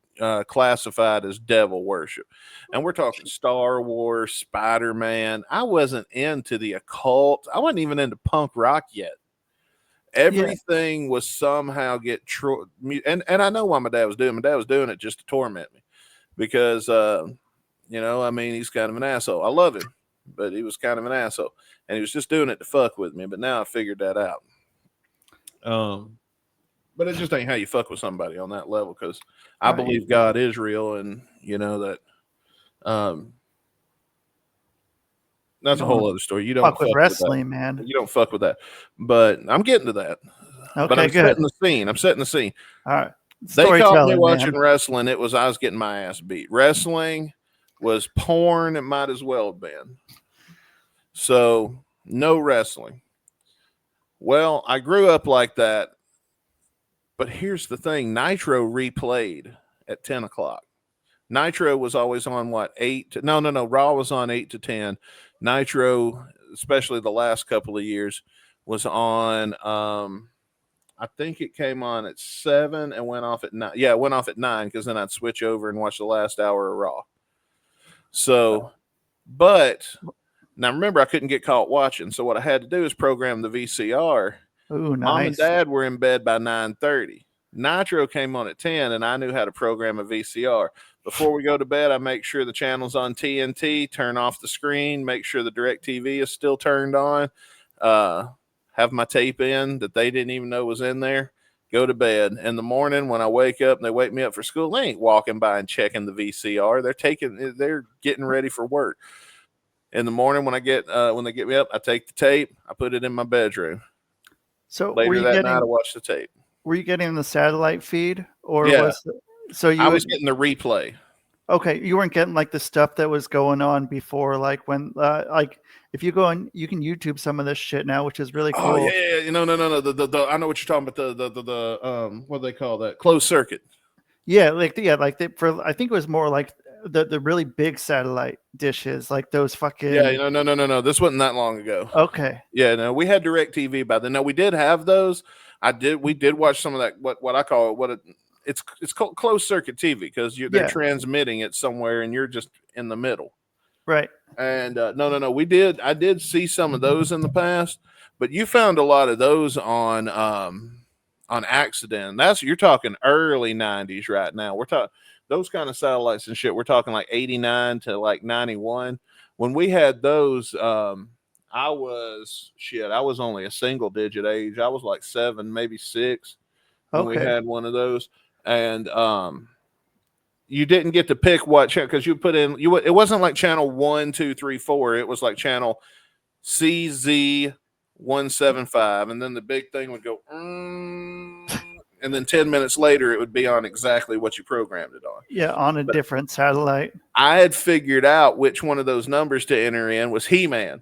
classified as devil worship. And we're talking Star Wars, Spider-Man. I wasn't into the occult. I wasn't even into punk rock yet. Everything was somehow and I know why my dad was doing it. My dad was doing it just to torment me because, I mean, he's kind of an asshole. I love him, but he was kind of an asshole and he was just doing it to fuck with me. But now I figured that out. But it just ain't how you fuck with somebody on that level because I believe God is real and that that's a whole other story. You don't fuck with wrestling, man. You don't fuck with that. But I'm getting to that. Okay, but I'm good. I'm setting the scene. All right. They caught me watching wrestling. I was getting my ass beat. Wrestling was porn. It might as well have been. So no wrestling. Well, I grew up like that. But here's the thing. Nitro replayed at 10 o'clock. Nitro was always on what, 8? No. Raw was on 8 to 10. Nitro, especially the last couple of years, was on, I think it came on at 7 and went off at 9. Yeah, it went off at 9 because then I'd switch over and watch the last hour of Raw. So, but now remember, I couldn't get caught watching. So what I had to do is program the VCR. Ooh, nice. Mom and Dad were in bed by 9:30. Nitro came on at 10, and I knew how to program a VCR. Before we go to bed, I make sure the channel's on TNT, turn off the screen, make sure the DirecTV is still turned on, have my tape in that they didn't even know was in there, go to bed. In the morning when I wake up and they wake me up for school, they ain't walking by and checking the VCR. They're getting ready for work. In the morning when they get me up, I take the tape, I put it in my bedroom. So later that night, I watched the tape. Were you getting the satellite feed, or I was getting the replay? Okay, you weren't getting like the stuff that was going on before, like when, like if you go on, you can YouTube some of this shit now, which is really cool. Oh yeah. No. I know what you're talking about. The what do they call that? Closed circuit. Yeah, I think it was more like the really big satellite dishes, like those fucking. Yeah, no. This wasn't that long ago. Okay. Yeah, no, we had DirecTV by then. No, we did have those. We did watch some of that. What I call it's called closed circuit TV because they're transmitting it somewhere and you're just in the middle. Right. And no. I did see some of those in the past, but you found a lot of those on accident. You're talking early 90s right now. We're talking those kind of satellites and shit. We're talking like 89 to like 91. When we had those, I was only a single digit age. I was like 7, maybe 6 when we had one of those. And you didn't get to pick what channel because you put in it wasn't like channel 1, 2, 3, 4. It was like channel CZ175, and then the big thing would go, and then 10 minutes later it would be on exactly what you programmed it on. Yeah, on a different satellite. I had figured out which one of those numbers to enter in was He-Man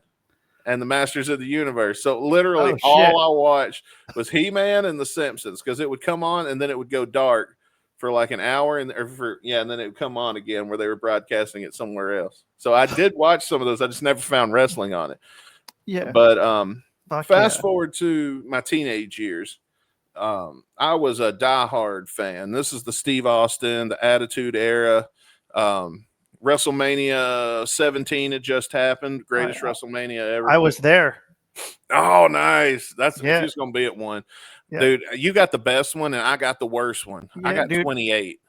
and the Masters of the Universe. So literally all I watched was He-Man and the Simpsons because it would come on and then it would go dark for like an hour, and then it would come on again where they were broadcasting it somewhere else. So I did watch some of those. I just never found wrestling on it. Yeah. But fast yeah. forward to my teenage years. I was a diehard fan. This is the Steve Austin, the Attitude Era. WrestleMania 17 had just happened. Greatest WrestleMania ever. I was there. Oh, nice. That's Yeah. if he's going to be at one. Yeah. Dude, you got the best one, and I got the worst one. I got dude. 28.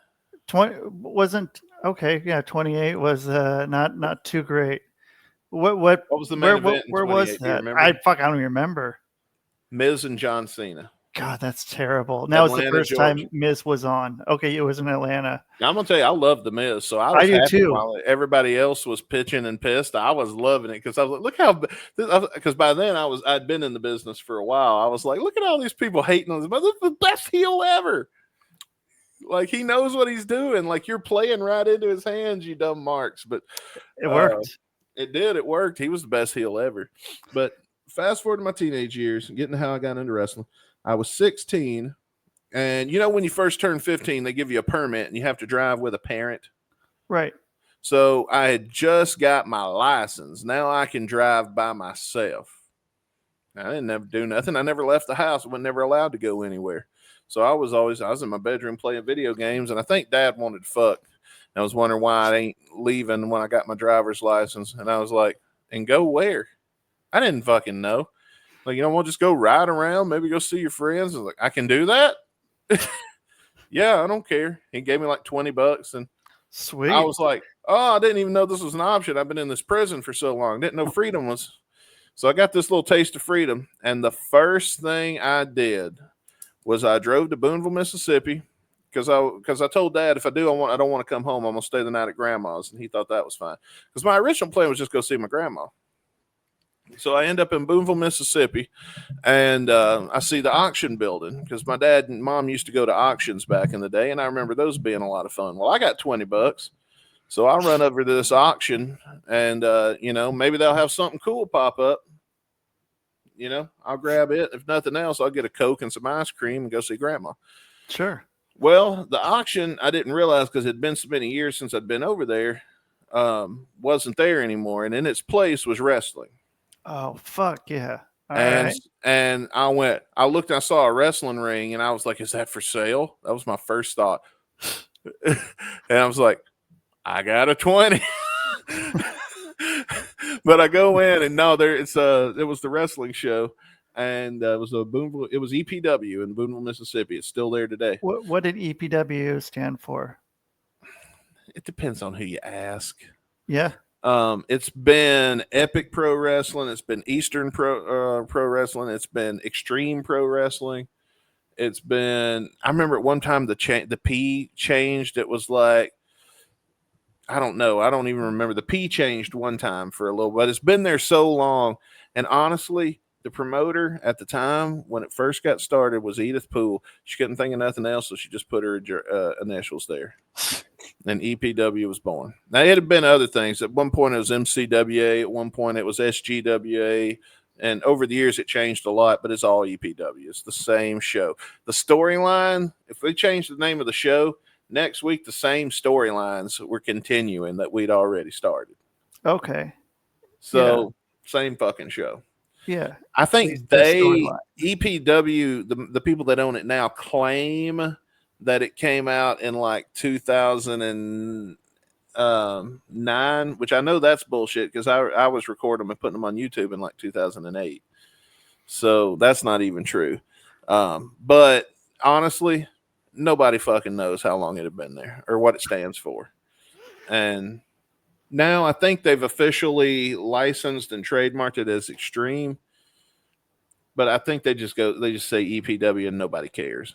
20 wasn't okay. Yeah, 28 was not too great. What was the main event in where was 28? Do you that? remember? I don't even remember. Miz and John Cena. God, that's terrible. That was the Atlanta, first Georgia. time Miz was on. Okay, it was in Atlanta. Now, I'm gonna tell you, I love the Miz, so I was do happy too. while everybody else was pitching and pissed. I was loving it because I was like, look how, because by then I'd been in the business for a while. I was like, look at all these people hating on this, but this is the best heel ever. Like, he knows what he's doing. Like, you're playing right into his hands, you dumb marks. But it worked. It did. It worked. He was the best heel ever. But fast forward to my teenage years, getting to how I got into wrestling. I was 16, and when you first turn 15, they give you a permit, and you have to drive with a parent. Right. So I had just got my license. Now I can drive by myself. I didn't never do nothing. I never left the house. I was never allowed to go anywhere. So I was in my bedroom playing video games, and I think Dad wanted to fuck. And I was wondering why I ain't leaving when I got my driver's license. And I was like, and go where? I didn't fucking know. Like, we'll just go ride around, maybe go see your friends. I was like, I can do that? Yeah, I don't care. He gave me like $20, and sweet. I was like, oh, I didn't even know this was an option. I've been in this prison for so long. Didn't know freedom was. So I got this little taste of freedom. And the first thing I did was I drove to Booneville, Mississippi, because I told Dad if I don't want to come home, I'm gonna stay the night at Grandma's, and he thought that was fine. Because my original plan was just go see my grandma. So I end up in Booneville, Mississippi, and I see the auction building because my dad and mom used to go to auctions back in the day, and I remember those being a lot of fun. Well, I got $20, so I run over to this auction, and maybe they'll have something cool pop up. I'll grab it. If nothing else, I'll get a Coke and some ice cream and go see Grandma. Sure. Well, the auction, I didn't realize because it had been so many years since I'd been over there, wasn't there anymore, and in its place was wrestling. Oh, fuck yeah. And I looked and I saw a wrestling ring, and I was like, is that for sale? That was my first thought. And I was like, I got a 20. But I go in, and no, it was the wrestling show, and it was EPW in Booneville, Mississippi. It's still there today. What did EPW stand for? It depends on who you ask. Yeah. It's been Epic Pro Wrestling. It's been Eastern Pro Wrestling. It's been Extreme Pro Wrestling. It's been. I remember at one time the P changed. It was like, I don't know. I don't even remember. The P changed one time for a little bit. It's been there so long. And honestly, the promoter at the time when it first got started was Edith Poole. She couldn't think of nothing else, so she just put her initials there. And EPW was born. Now, it had been other things. At one point, it was MCWA. At one point, it was SGWA. And over the years, it changed a lot, but it's all EPW. It's the same show. The storyline, if we change the name of the show, next week, the same storylines were continuing that we'd already started. Okay. So, Same fucking show. Yeah. I think EPW, the people that own it now, claim that it came out in like 2009, which I know that's bullshit because I was recording them and putting them on YouTube in like 2008. So that's not even true. But honestly, nobody fucking knows how long it had been there or what it stands for. And now I think they've officially licensed and trademarked it as Extreme. But I think they just say EPW and nobody cares.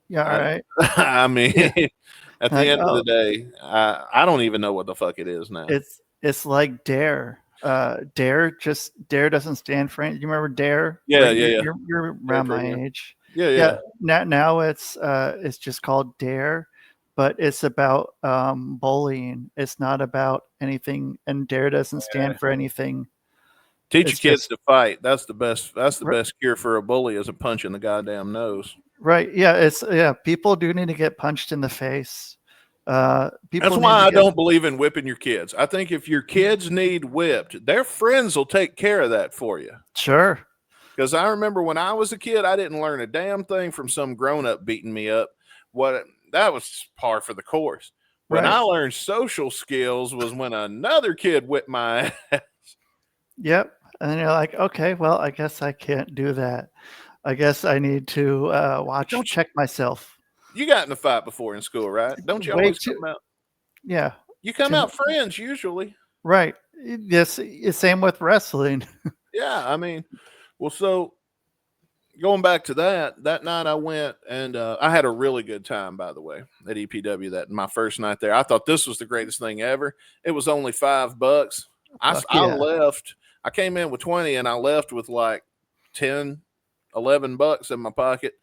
Yeah, all right. I mean, at the end of the day, I don't even know what the fuck it is now. It's like Dare. Dare doesn't stand for anything. You remember Dare? Yeah. You're around my age. Yeah. Now it's just called Dare, but it's about bullying. It's not about anything, and Dare doesn't stand for anything. Teach your kids to fight. That's the best. That's the best cure for a bully is a punch in the goddamn nose. Right. Yeah. People do need to get punched in the face. That's People need why to I get. don't believe in whipping your kids. I think if your kids need whipped, their friends will take care of that for you. Sure. Because I remember when I was a kid, I didn't learn a damn thing from some grown up beating me up. That was par for the course. When Right. I learned social skills was when another kid whipped my ass. Yep. And then you're like, okay, well, I guess I can't do that. I guess I need to check myself. You got in a fight before in school, right? Don't you Way always too. come out? Yeah. You come Too, out friends usually. right. Yes. Same with wrestling. Yeah, I mean, well, so going back to that night I went and I had a really good time, by the way, at EPW. That my first night there, I thought this was the greatest thing ever. It was only $5. Fuck I yeah. left. I came in with 20 and I left with like 10, $11 in my pocket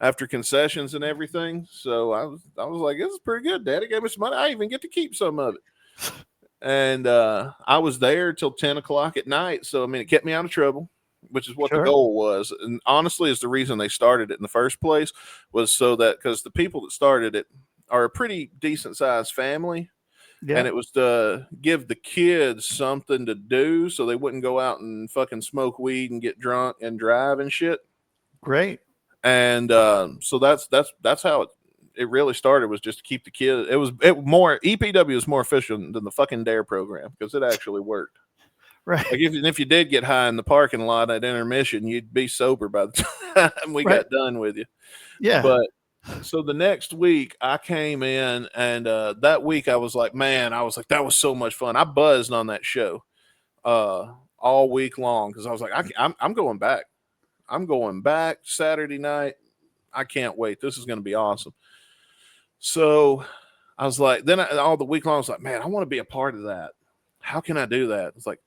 after concessions and everything. So I was like, this is pretty good. Daddy gave me some money. I even get to keep some of it. And I was there till 10 o'clock at night. So I mean, it kept me out of trouble, which is what the Sure. goal was. And honestly, is the reason they started it in the first place, was so that because the people that started it are a pretty decent sized family. Yeah. And it was to give the kids something to do so they wouldn't go out and fucking smoke weed and get drunk and drive and shit. Great. And so that's how it really started, was just to keep the kids. It more EPW was more efficient than the fucking Dare program because it actually worked. Right. Like if you did get high in the parking lot at intermission, you'd be sober by the time we got done with you. Yeah. But so the next week I came in and that week I was like, that was so much fun. I buzzed on that show all week long because I was like, I'm going back. I'm going back Saturday night. I can't wait. This is going to be awesome. So I was like, all the week long, I was like, man, I want to be a part of that. How can I do that? It's like,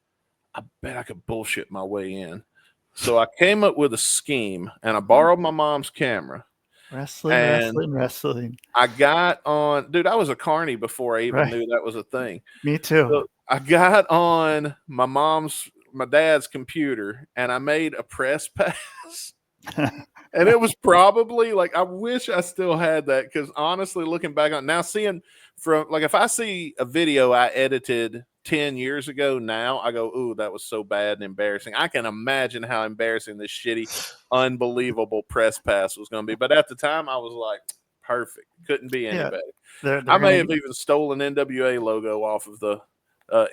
I bet I could bullshit my way in. So I came up with a scheme and I borrowed my mom's camera. Wrestling. I got on, dude, I was a carny before I even knew that was a thing. Me too. So I got on my dad's computer and I made a press pass. And it was probably like, I wish I still had that, because honestly, looking back on now, seeing from like, if I see a video I edited 10 years ago now, I go, ooh, that was so bad and embarrassing. I can imagine how embarrassing this shitty, unbelievable press pass was going to be. But at the time, I was like, perfect. Couldn't be any better. I may have even stolen NWA logo off of the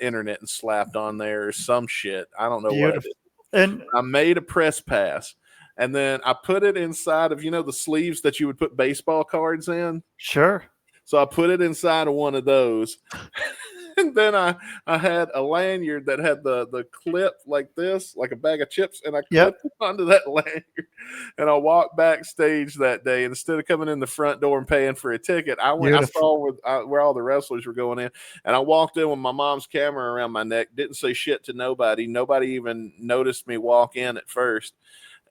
internet and slapped on there or some shit. I don't know what I did. And I made a press pass. And then I put it inside of, the sleeves that you would put baseball cards in. Sure. So I put it inside of one of those. And then I had a lanyard that had the clip like this, like a bag of chips. And I clipped it onto that lanyard. And I walked backstage that day. Instead of coming in the front door and paying for a ticket, I saw where all the wrestlers were going in. And I walked in with my mom's camera around my neck. Didn't say shit to nobody. Nobody even noticed me walk in at first.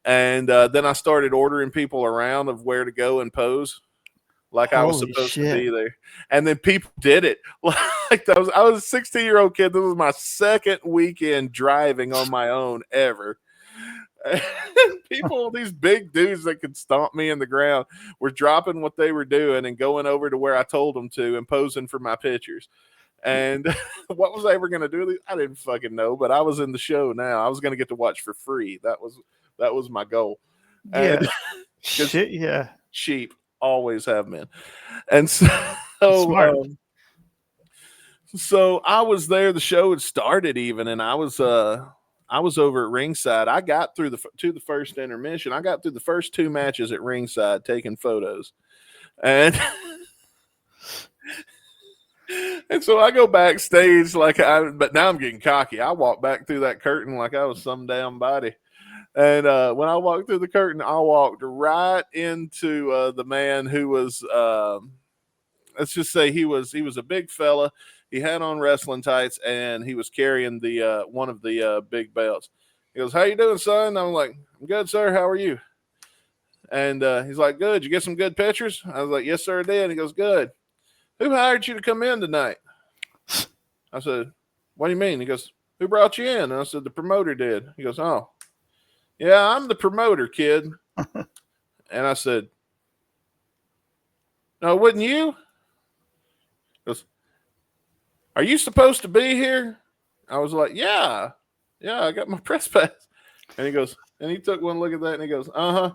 And then I started ordering people around of where to go and pose, like I was supposed to be there. And then people did it. Like I was a 16-year-old kid. This was my second weekend driving on my own ever. And people, these big dudes that could stomp me in the ground, were dropping what they were doing and going over to where I told them to and posing for my pictures. And what was I ever going to do? I didn't fucking know, but I was in the show now. I was going to get to watch for free. That was my goal. Yeah. And sheep always have been. And so, so I was there. The show had started even, and I was over at ringside. I got through to the first intermission. I got through the first two matches at ringside taking photos. And and so I go backstage but now I'm getting cocky. I walk back through that curtain like I was some damn body. And when I walked through the curtain, I walked right into the man who was, let's just say he was a big fella. He had on wrestling tights and he was carrying the one of the big belts. He goes, "How you doing, son?" I'm like, "I'm good, sir. How are you?" And he's like, "Good. You get some good pictures?" I was like, "Yes, sir, I did." And he goes, "Good. Who hired you to come in tonight?" I said, "What do you mean?" He goes, "Who brought you in?" And I said, "The promoter did." He goes, "Oh, yeah, I'm the promoter, kid." And I said, No, wouldn't you? He goes, are you supposed to be here? I was like, yeah, I got my press pass. And he goes, and he took one look at that and he goes, uh-huh.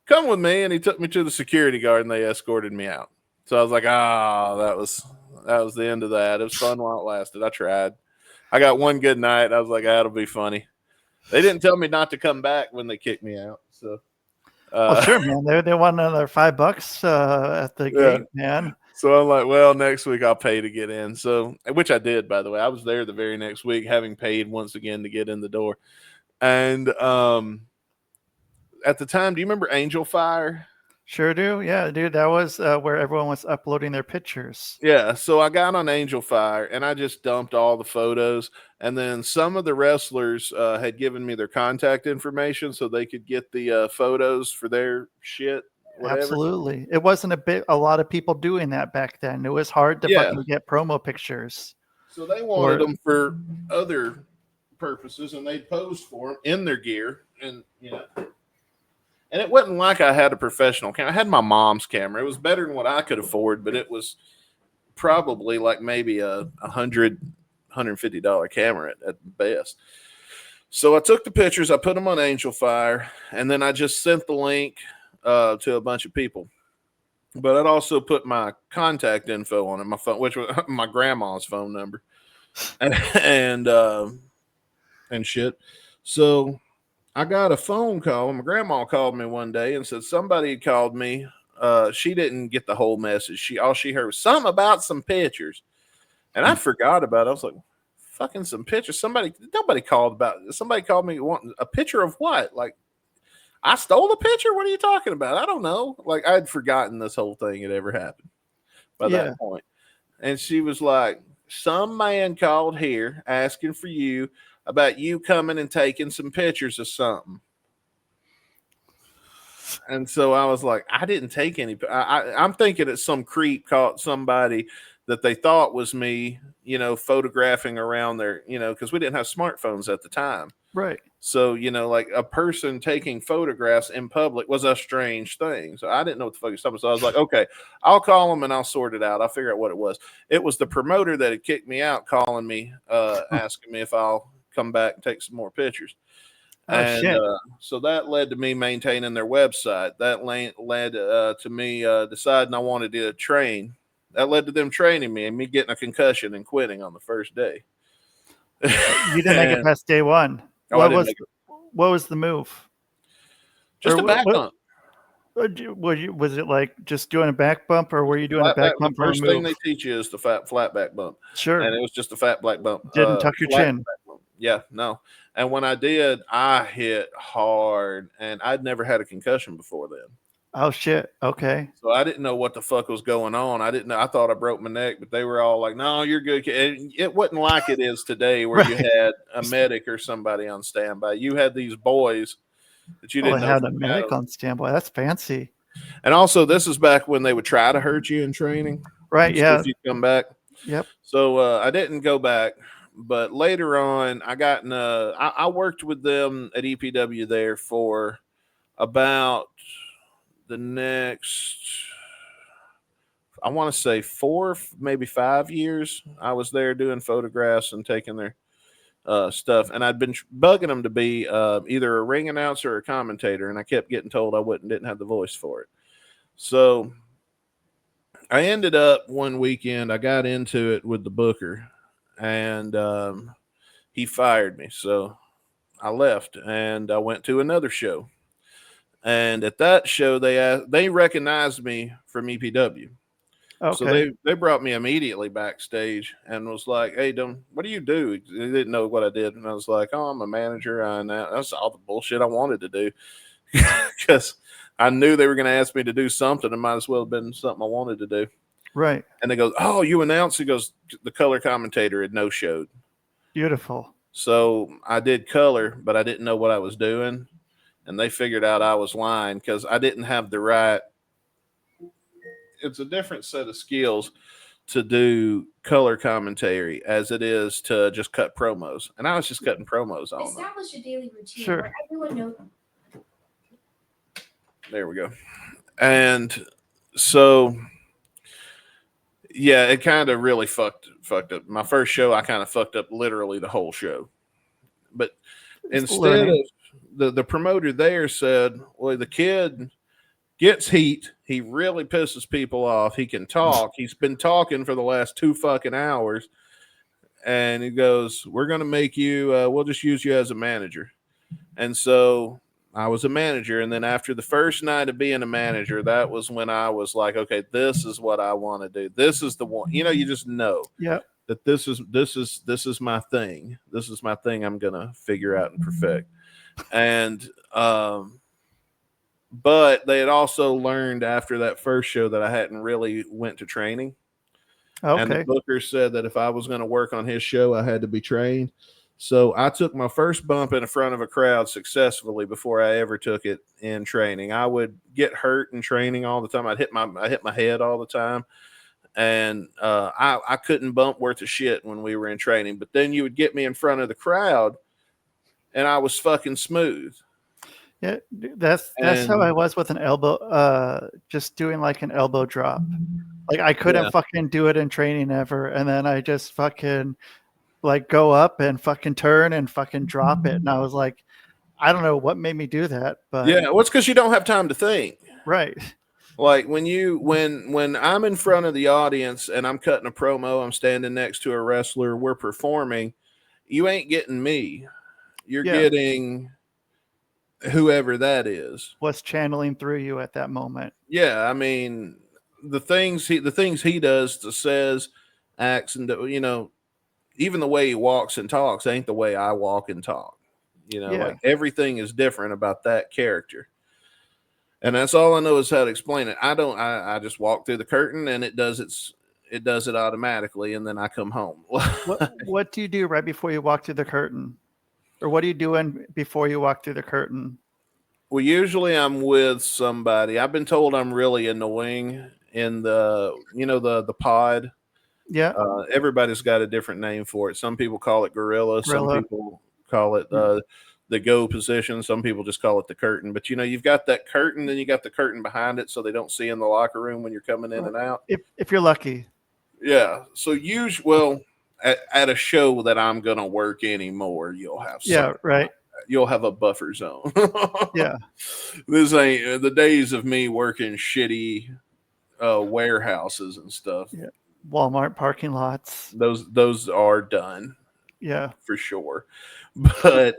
Come with me. And he took me to the security guard and they escorted me out. So I was like, that was the end of that. It was fun while it lasted. I tried. I got one good night. I was like, that'll be funny. They didn't tell me not to come back when they kicked me out. So Oh, sure, man. They want another $5 at the gate, man. So I'm like, well, next week I'll pay to get in. So, which I did, by the way. I was there the very next week, having paid once again to get in the door. And at the time, do you remember Angel Fire? Sure do. Yeah, dude. That was where everyone was uploading their pictures. Yeah. So I got on Angel Fire and I just dumped all the photos. And then some of the wrestlers had given me their contact information so they could get the photos for their shit. Whatever. Absolutely. It wasn't a lot of people doing that back then. It was hard to fucking get promo pictures. So they wanted them for other purposes and they'd pose for them in their gear. And, and it wasn't like I had a professional camera. I had my mom's camera. It was better than what I could afford, but it was probably like maybe a $150 camera at best. So I took the pictures, I put them on Angel Fire, and then I just sent the link to a bunch of people. But I'd also put my contact info on it, my phone, which was my grandma's phone number, and shit. So I got a phone call. My grandma called me one day and said somebody had called me. She didn't get the whole message. All she heard was something about some pictures, and I forgot about it. I was like, "Fucking some pictures." Nobody called about it. Somebody called me wanting a picture of what? Like, I stole the picture? What are you talking about? I don't know. Like, I'd forgotten this whole thing had ever happened by that point. And she was like, some man called here asking for you about you coming and taking some pictures of something. And so I was like, I didn't take any. I'm thinking it's some creep caught somebody that they thought was me, photographing around their, because we didn't have smartphones at the time. Right. So, like a person taking photographs in public was a strange thing. So I didn't know what the fuck was talking about. So I was like, okay, I'll call them and I'll sort it out. I'll figure out what it was. It was the promoter that had kicked me out calling me, asking me if I'll come back and take some more pictures. Shit. So that led to me maintaining their website. That led to me deciding I wanted to train. That led to them training me and me getting a concussion and quitting on the first day. You didn't make it past day one. What was the move? Just a back bump. Was it like just doing a back bump, or were you doing a back bump? The first thing they teach you is the flat back bump. Sure. And it was just a fat black bump. Didn't tuck your chin. Yeah, no. And when I did, I hit hard, and I'd never had a concussion before then. Oh shit! Okay. So I didn't know what the fuck was going on. I didn't know. I thought I broke my neck, but they were all like, "No, you're good." And it wasn't like it is today, where you had a medic or somebody on standby. You had these boys that you didn't know. Had a medic on standby. That's fancy. And also, this is back when they would try to hurt you in training, right? Yeah. If you come back. Yep. So I didn't go back, but later on, I got in. I worked with them at EPW there for about the next, I want to say 4, maybe 5 years. I was there doing photographs and taking their stuff, and I'd been bugging them to be either a ring announcer or a commentator, and I kept getting told I didn't have the voice for it. So I ended up one weekend, I got into it with the booker, and he fired me. So I left and I went to another show. And at that show, they recognized me from EPW. Okay. So they brought me immediately backstage and was like, "Hey, what do you do?" They didn't know what I did, and I was like, "Oh, I'm a manager." And that's all the bullshit I wanted to do because I knew they were going to ask me to do something. It might as well have been something I wanted to do. Right. And they go, "Oh, you announced?" He goes, "The color commentator had no showed." Beautiful. So I did color, but I didn't know what I was doing. And they figured out I was lying because I didn't have the right. It's a different set of skills to do color commentary as it is to just cut promos. And I was just cutting promos on them. Establish a daily routine sure. where everyone knows. There we go. And So yeah, it kind of really fucked up. My first show, I kind of fucked up literally the whole show. But It's instead of learning. the promoter there said, well, the kid gets heat. He really pisses people off. He can talk. He's been talking for the last 2 fucking hours. And he goes, we're going to make you, we'll just use you as a manager. And so I was a manager. And then after the first night of being a manager, that was when I was like, okay, this is what I want to do. This is the one, you just know Yeah. that this is my thing. This is my thing I'm going to figure out and perfect. And, but they had also learned after that first show that I hadn't really went to training. And the Okay. booker said that if I was going to work on his show, I had to be trained. So I took my first bump in front of a crowd successfully before I ever took it in training. I would get hurt in training all the time. I hit my head all the time, and I couldn't bump worth of shit when we were in training. But then you would get me in front of the crowd, and I was fucking smooth. Yeah, that's how I was with an elbow. Just doing like an elbow drop. Like I couldn't fucking do it in training ever, and then I just fucking like go up and fucking turn and fucking drop it, and I was like, I don't know what made me do that, but Yeah, well, it's because you don't have time to think. right. Like when I'm in front of the audience and I'm cutting a promo, I'm standing next to a wrestler, we're performing, you ain't getting me. You're getting whoever that is. What's channeling through you at that moment. Yeah, I mean the things he does, says, acts, and even the way he walks and talks ain't the way I walk and talk. Like everything is different about that character. And that's all I know is how to explain it. I just walk through the curtain and it does it automatically, and then I come home. What do you do right before you walk through the curtain? Or what are you doing before you walk through the curtain? Well, usually I'm with somebody. I've been told I'm really annoying in the pod. Yeah. Everybody's got a different name for it. Some people call it gorilla. Some Gorilla. people call it the go position. Some people just call it the curtain. But you've got that curtain, then you got the curtain behind it, so they don't see in the locker room when you're coming in and out. If you're lucky. Yeah. So at a show that I'm gonna work anymore, you'll have right. You'll have a buffer zone. Yeah. This ain't the days of me working shitty warehouses and stuff. Yeah. Walmart parking lots. Those are done. Yeah. For sure. But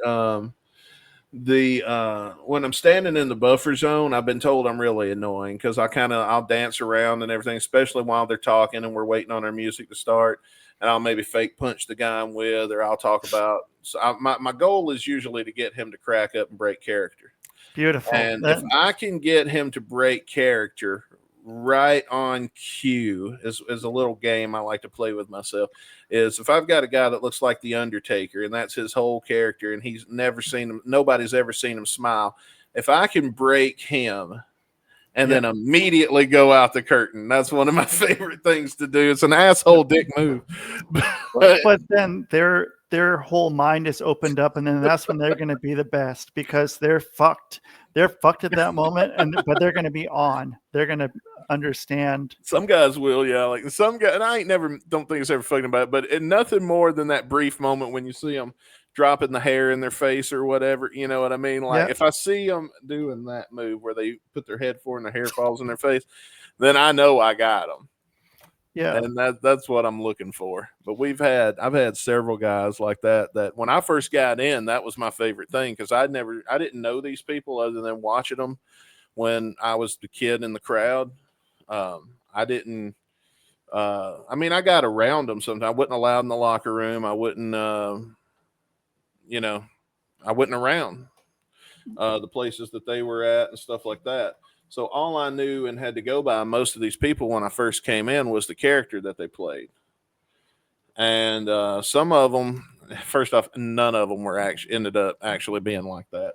when I'm standing in the buffer zone, I've been told I'm really annoying because I'll dance around and everything, especially while they're talking and we're waiting on our music to start. And I'll maybe fake punch the guy I'm with, or I'll talk about. So my goal is usually to get him to crack up and break character. Beautiful. And if I can get him to break character right on cue, is a little game I like to play with myself, is if I've got a guy that looks like the Undertaker and that's his whole character and he's never seen him, nobody's ever seen him smile. If I can break him and then immediately go out the curtain, that's one of my favorite things to do. It's an asshole dick move. But then their whole mind is opened up, and then that's when they're going to be the best because they're fucked. They're fucked at that moment, but they're going to be on. They're going to understand. Some guys will, yeah. Like some guy, and don't think it's ever fucking about it, but nothing more than that brief moment when you see them dropping the hair in their face or whatever. You know what I mean? Like if I see them doing that move where they put their head forward and their hair falls in their face, then I know I got them. Yeah. And that's what I'm looking for. But I've had several guys like that when I first got in, that was my favorite thing because I didn't know these people other than watching them when I was the kid in the crowd. I didn't, I got around them sometimes. I wasn't allowed in the locker room. I wouldn't, I wasn't around the places that they were at and stuff like that. So all I knew and had to go by most of these people when I first came in was the character that they played. And some of them, first off, none of them ended up actually being like that.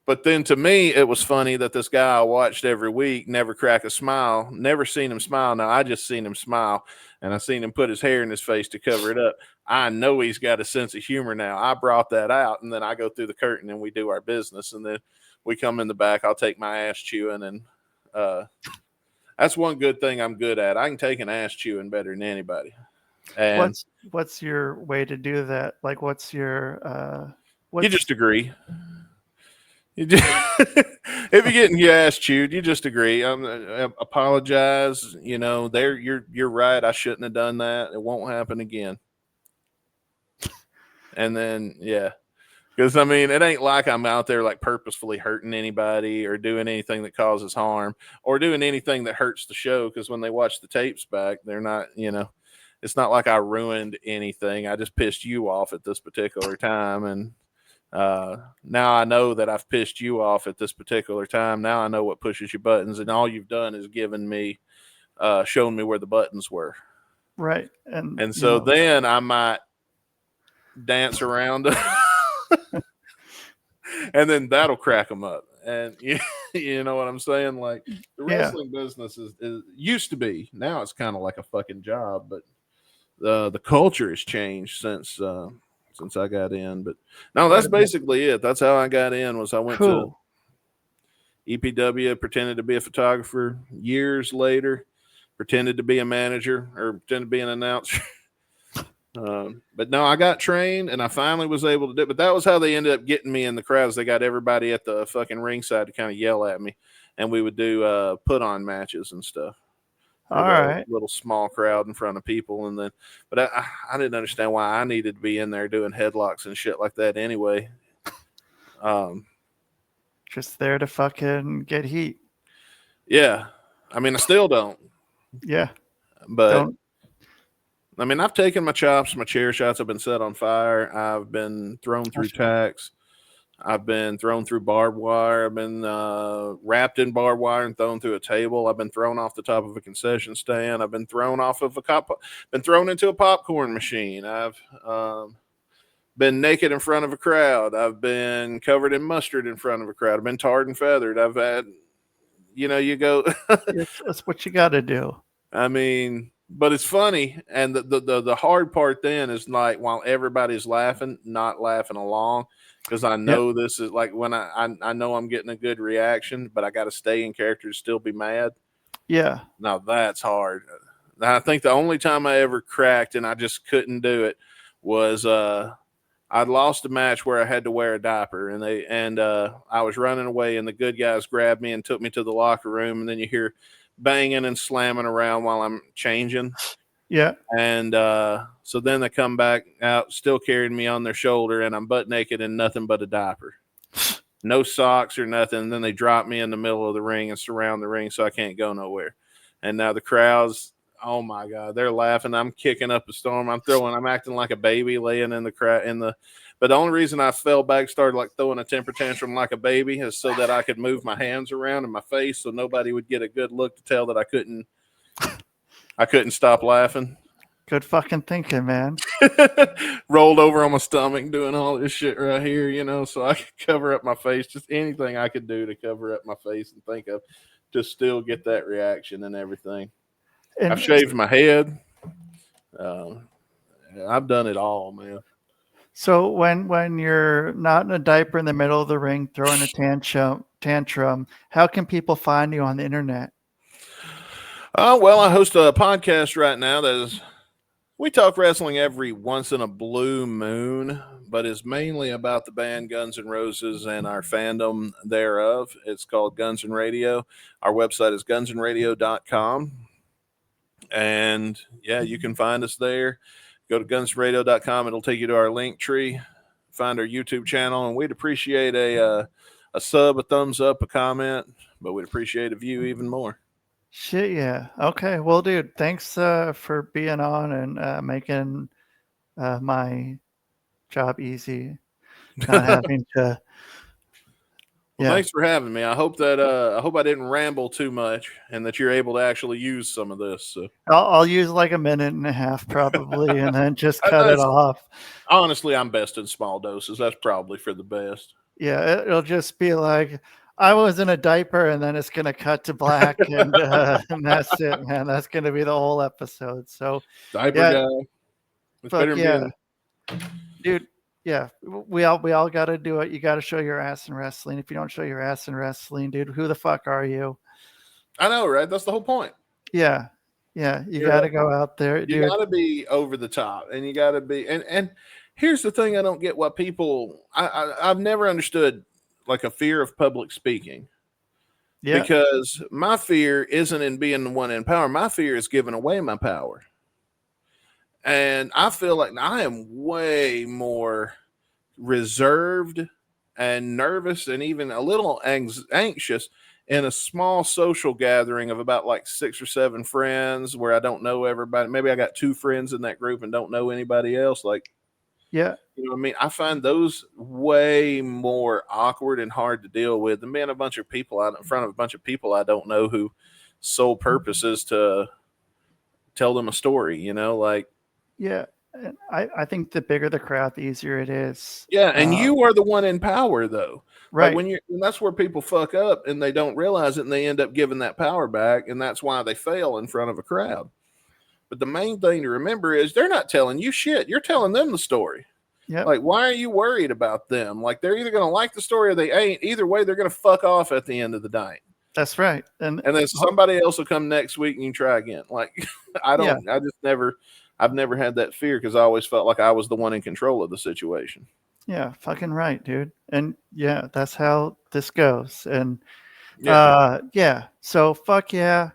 But then to me, it was funny that this guy I watched every week never crack a smile, never seen him smile. Now I just seen him smile and I seen him put his hair in his face to cover it up. I know he's got a sense of humor now. I brought that out, and then I go through the curtain and we do our business, and then we come in the back. I'll take my ass chewing and That's one good thing I'm good at. I can take an ass chewing better than anybody. And what's your way to do that? Like, what's your you just agree. You just, if you're getting your ass chewed, you just agree. Apologize. You know, you're right. I shouldn't have done that. It won't happen again. And then because I mean, it ain't like I'm out there like purposefully hurting anybody or doing anything that causes harm or doing anything that hurts the show. Because when they watch the tapes back, they're not, it's not like I ruined anything. I just pissed you off at this particular time, and now I know that I've pissed you off at this particular time. Now I know what pushes your buttons, and all you've done is given me, shown me where the buttons were. Right, and so then I might dance around. And then that'll crack them up. And you know what I'm saying? Like the wrestling business is used to be. Now it's kind of like a fucking job, but the culture has changed since I got in. But no, that's basically it. That's how I got in. Was I went to EPW, pretended to be a photographer. Years later, pretended to be a manager or pretended to be an announcer. But no, I got trained and I finally was able to do it. But that was how they ended up getting me in the crowds. They got everybody at the fucking ringside to kind of yell at me, and we would do put on matches and stuff. All right, little small crowd in front of people, and then, but I didn't understand why I needed to be in there doing headlocks and shit like that anyway. Just there to fucking get heat. Yeah, I mean, I still don't. Yeah, but. I mean, I've taken my chops, my chair shots. I've been set on fire. I've been thrown through tacks. I've been thrown through barbed wire. I've been wrapped in barbed wire and thrown through a table. I've been thrown off the top of a concession stand. I've been thrown off of been thrown into a popcorn machine. I've been naked in front of a crowd. I've been covered in mustard in front of a crowd. I've been tarred and feathered. I've had, you go. That's what you got to do. I mean. But it's funny, and the hard part then is like while everybody's laughing, not laughing along, because I know this is like when I know I'm getting a good reaction, but I got to stay in character to still be mad. Yeah. Now that's hard. I think the only time I ever cracked and I just couldn't do it was I'd lost a match where I had to wear a diaper, and I was running away, and the good guys grabbed me and took me to the locker room, and then you hear banging and slamming around while I'm changing. Yeah. And so then they come back out, still carrying me on their shoulder, and I'm butt naked in nothing but a diaper. No socks or nothing. And then they drop me in the middle of the ring and surround the ring so I can't go nowhere. And now the crowd's, oh my God, they're laughing. I'm kicking up a storm. I'm acting like a baby laying in the crowd but the only reason I fell back, started like throwing a temper tantrum like a baby, is so that I could move my hands around in my face so nobody would get a good look to tell that I couldn't stop laughing. Good fucking thinking, man. Rolled over on my stomach doing all this shit right here, so I could cover up my face. Just anything I could do to cover up my face and think of to still get that reaction and everything. And I've shaved my head. I've done it all, man. So when you're not in a diaper in the middle of the ring throwing a tantrum, how can people find you on the internet? Well, I host a podcast right now we talk wrestling every once in a blue moon, but it's mainly about the band Guns N' Roses and our fandom thereof. It's called Guns N' Radio. Our website is gunsnradio.com. And yeah, you can find us there. Go to gunsradio.com. It'll take you to our link tree. Find our YouTube channel, and we'd appreciate a sub, a thumbs up, a comment, but we'd appreciate a view even more. Shit, yeah. Okay. Well, dude, thanks for being on and making my job easy. Not having to. Well, thanks for having me. I hope I didn't ramble too much, and that you're able to actually use some of this. So. I'll use like a minute and a half probably, and then just cut it off. Honestly, I'm best in small doses. That's probably for the best. Yeah, it'll just be like, I was in a diaper, and then it's gonna cut to black, and that's it, man. That's gonna be the whole episode. So diaper guy. Fuck yeah, dude. Yeah, we all got to do it. You got to show your ass in wrestling. If you don't show your ass in wrestling, dude, who the fuck are you? I know, right? That's the whole point. Yeah. Yeah. You got to go out there, You dude. got to be over the top, and you got to be. And here's the thing: I don't get why people. I've never understood like a fear of public speaking. Yeah. Because my fear isn't in being the one in power. My fear is giving away my power. And I feel like I am way more reserved and nervous and even a little anxious in a small social gathering of about like 6 or 7 friends where I don't know everybody. Maybe I got 2 friends in that group and don't know anybody else. Like, Yeah. you know what I mean? I find those way more awkward and hard to deal with than being a bunch of people out in front of a bunch of people I don't know who sole purpose is to tell them a story, you know, like. Yeah. And I think the bigger the crowd, the easier it is. Yeah, and you are the one in power though. Right. Like and that's where people fuck up and they don't realize it and they end up giving that power back, and that's why they fail in front of a crowd. But the main thing to remember is they're not telling you shit. You're telling them the story. Yeah. Like, why are you worried about them? Like, they're either going to like the story or they ain't. Either way, they're going to fuck off at the end of the night. That's right. And then somebody else will come next week and you try again. Like, I've never had that fear because I always felt like I was the one in control of the situation. Yeah, fucking right, dude. And yeah, that's how this goes. And so fuck yeah.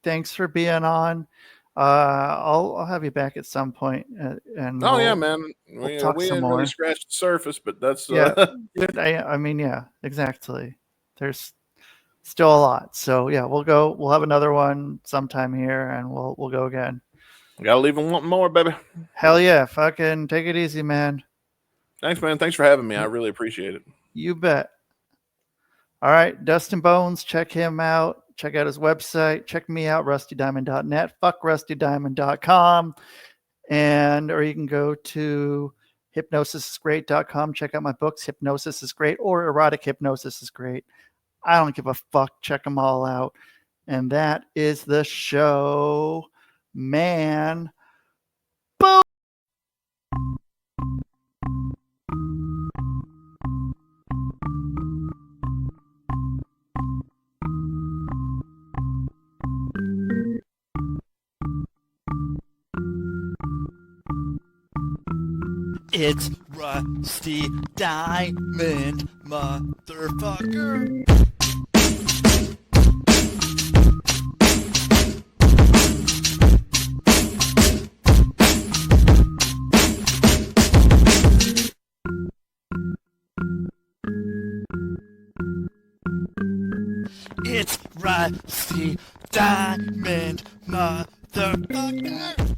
Thanks for being on. I'll have you back at some point, and yeah, man, we'll talk we some didn't more. really scratch the surface, but that's dude, I mean, yeah, exactly. There's still a lot, so yeah, we'll have another one sometime here, and we'll go again. Gotta leave them wanting more, baby. Hell yeah, fucking take it easy, man. Thanks, man. Thanks for having me. I really appreciate it. You bet. All right, Dustin Bonez, check him out. Check out his website. Check me out, rustydiamond.net. Fuck rustydiamond.com. Or you can go to hypnosisisgreat.com. Check out my books, Hypnosis is Great or Erotic Hypnosis is Great. I don't give a fuck. Check them all out. And that is the show, man. Boom! It's Rusty Diamond, motherfucker. It's Rusty Diamond, motherfucker.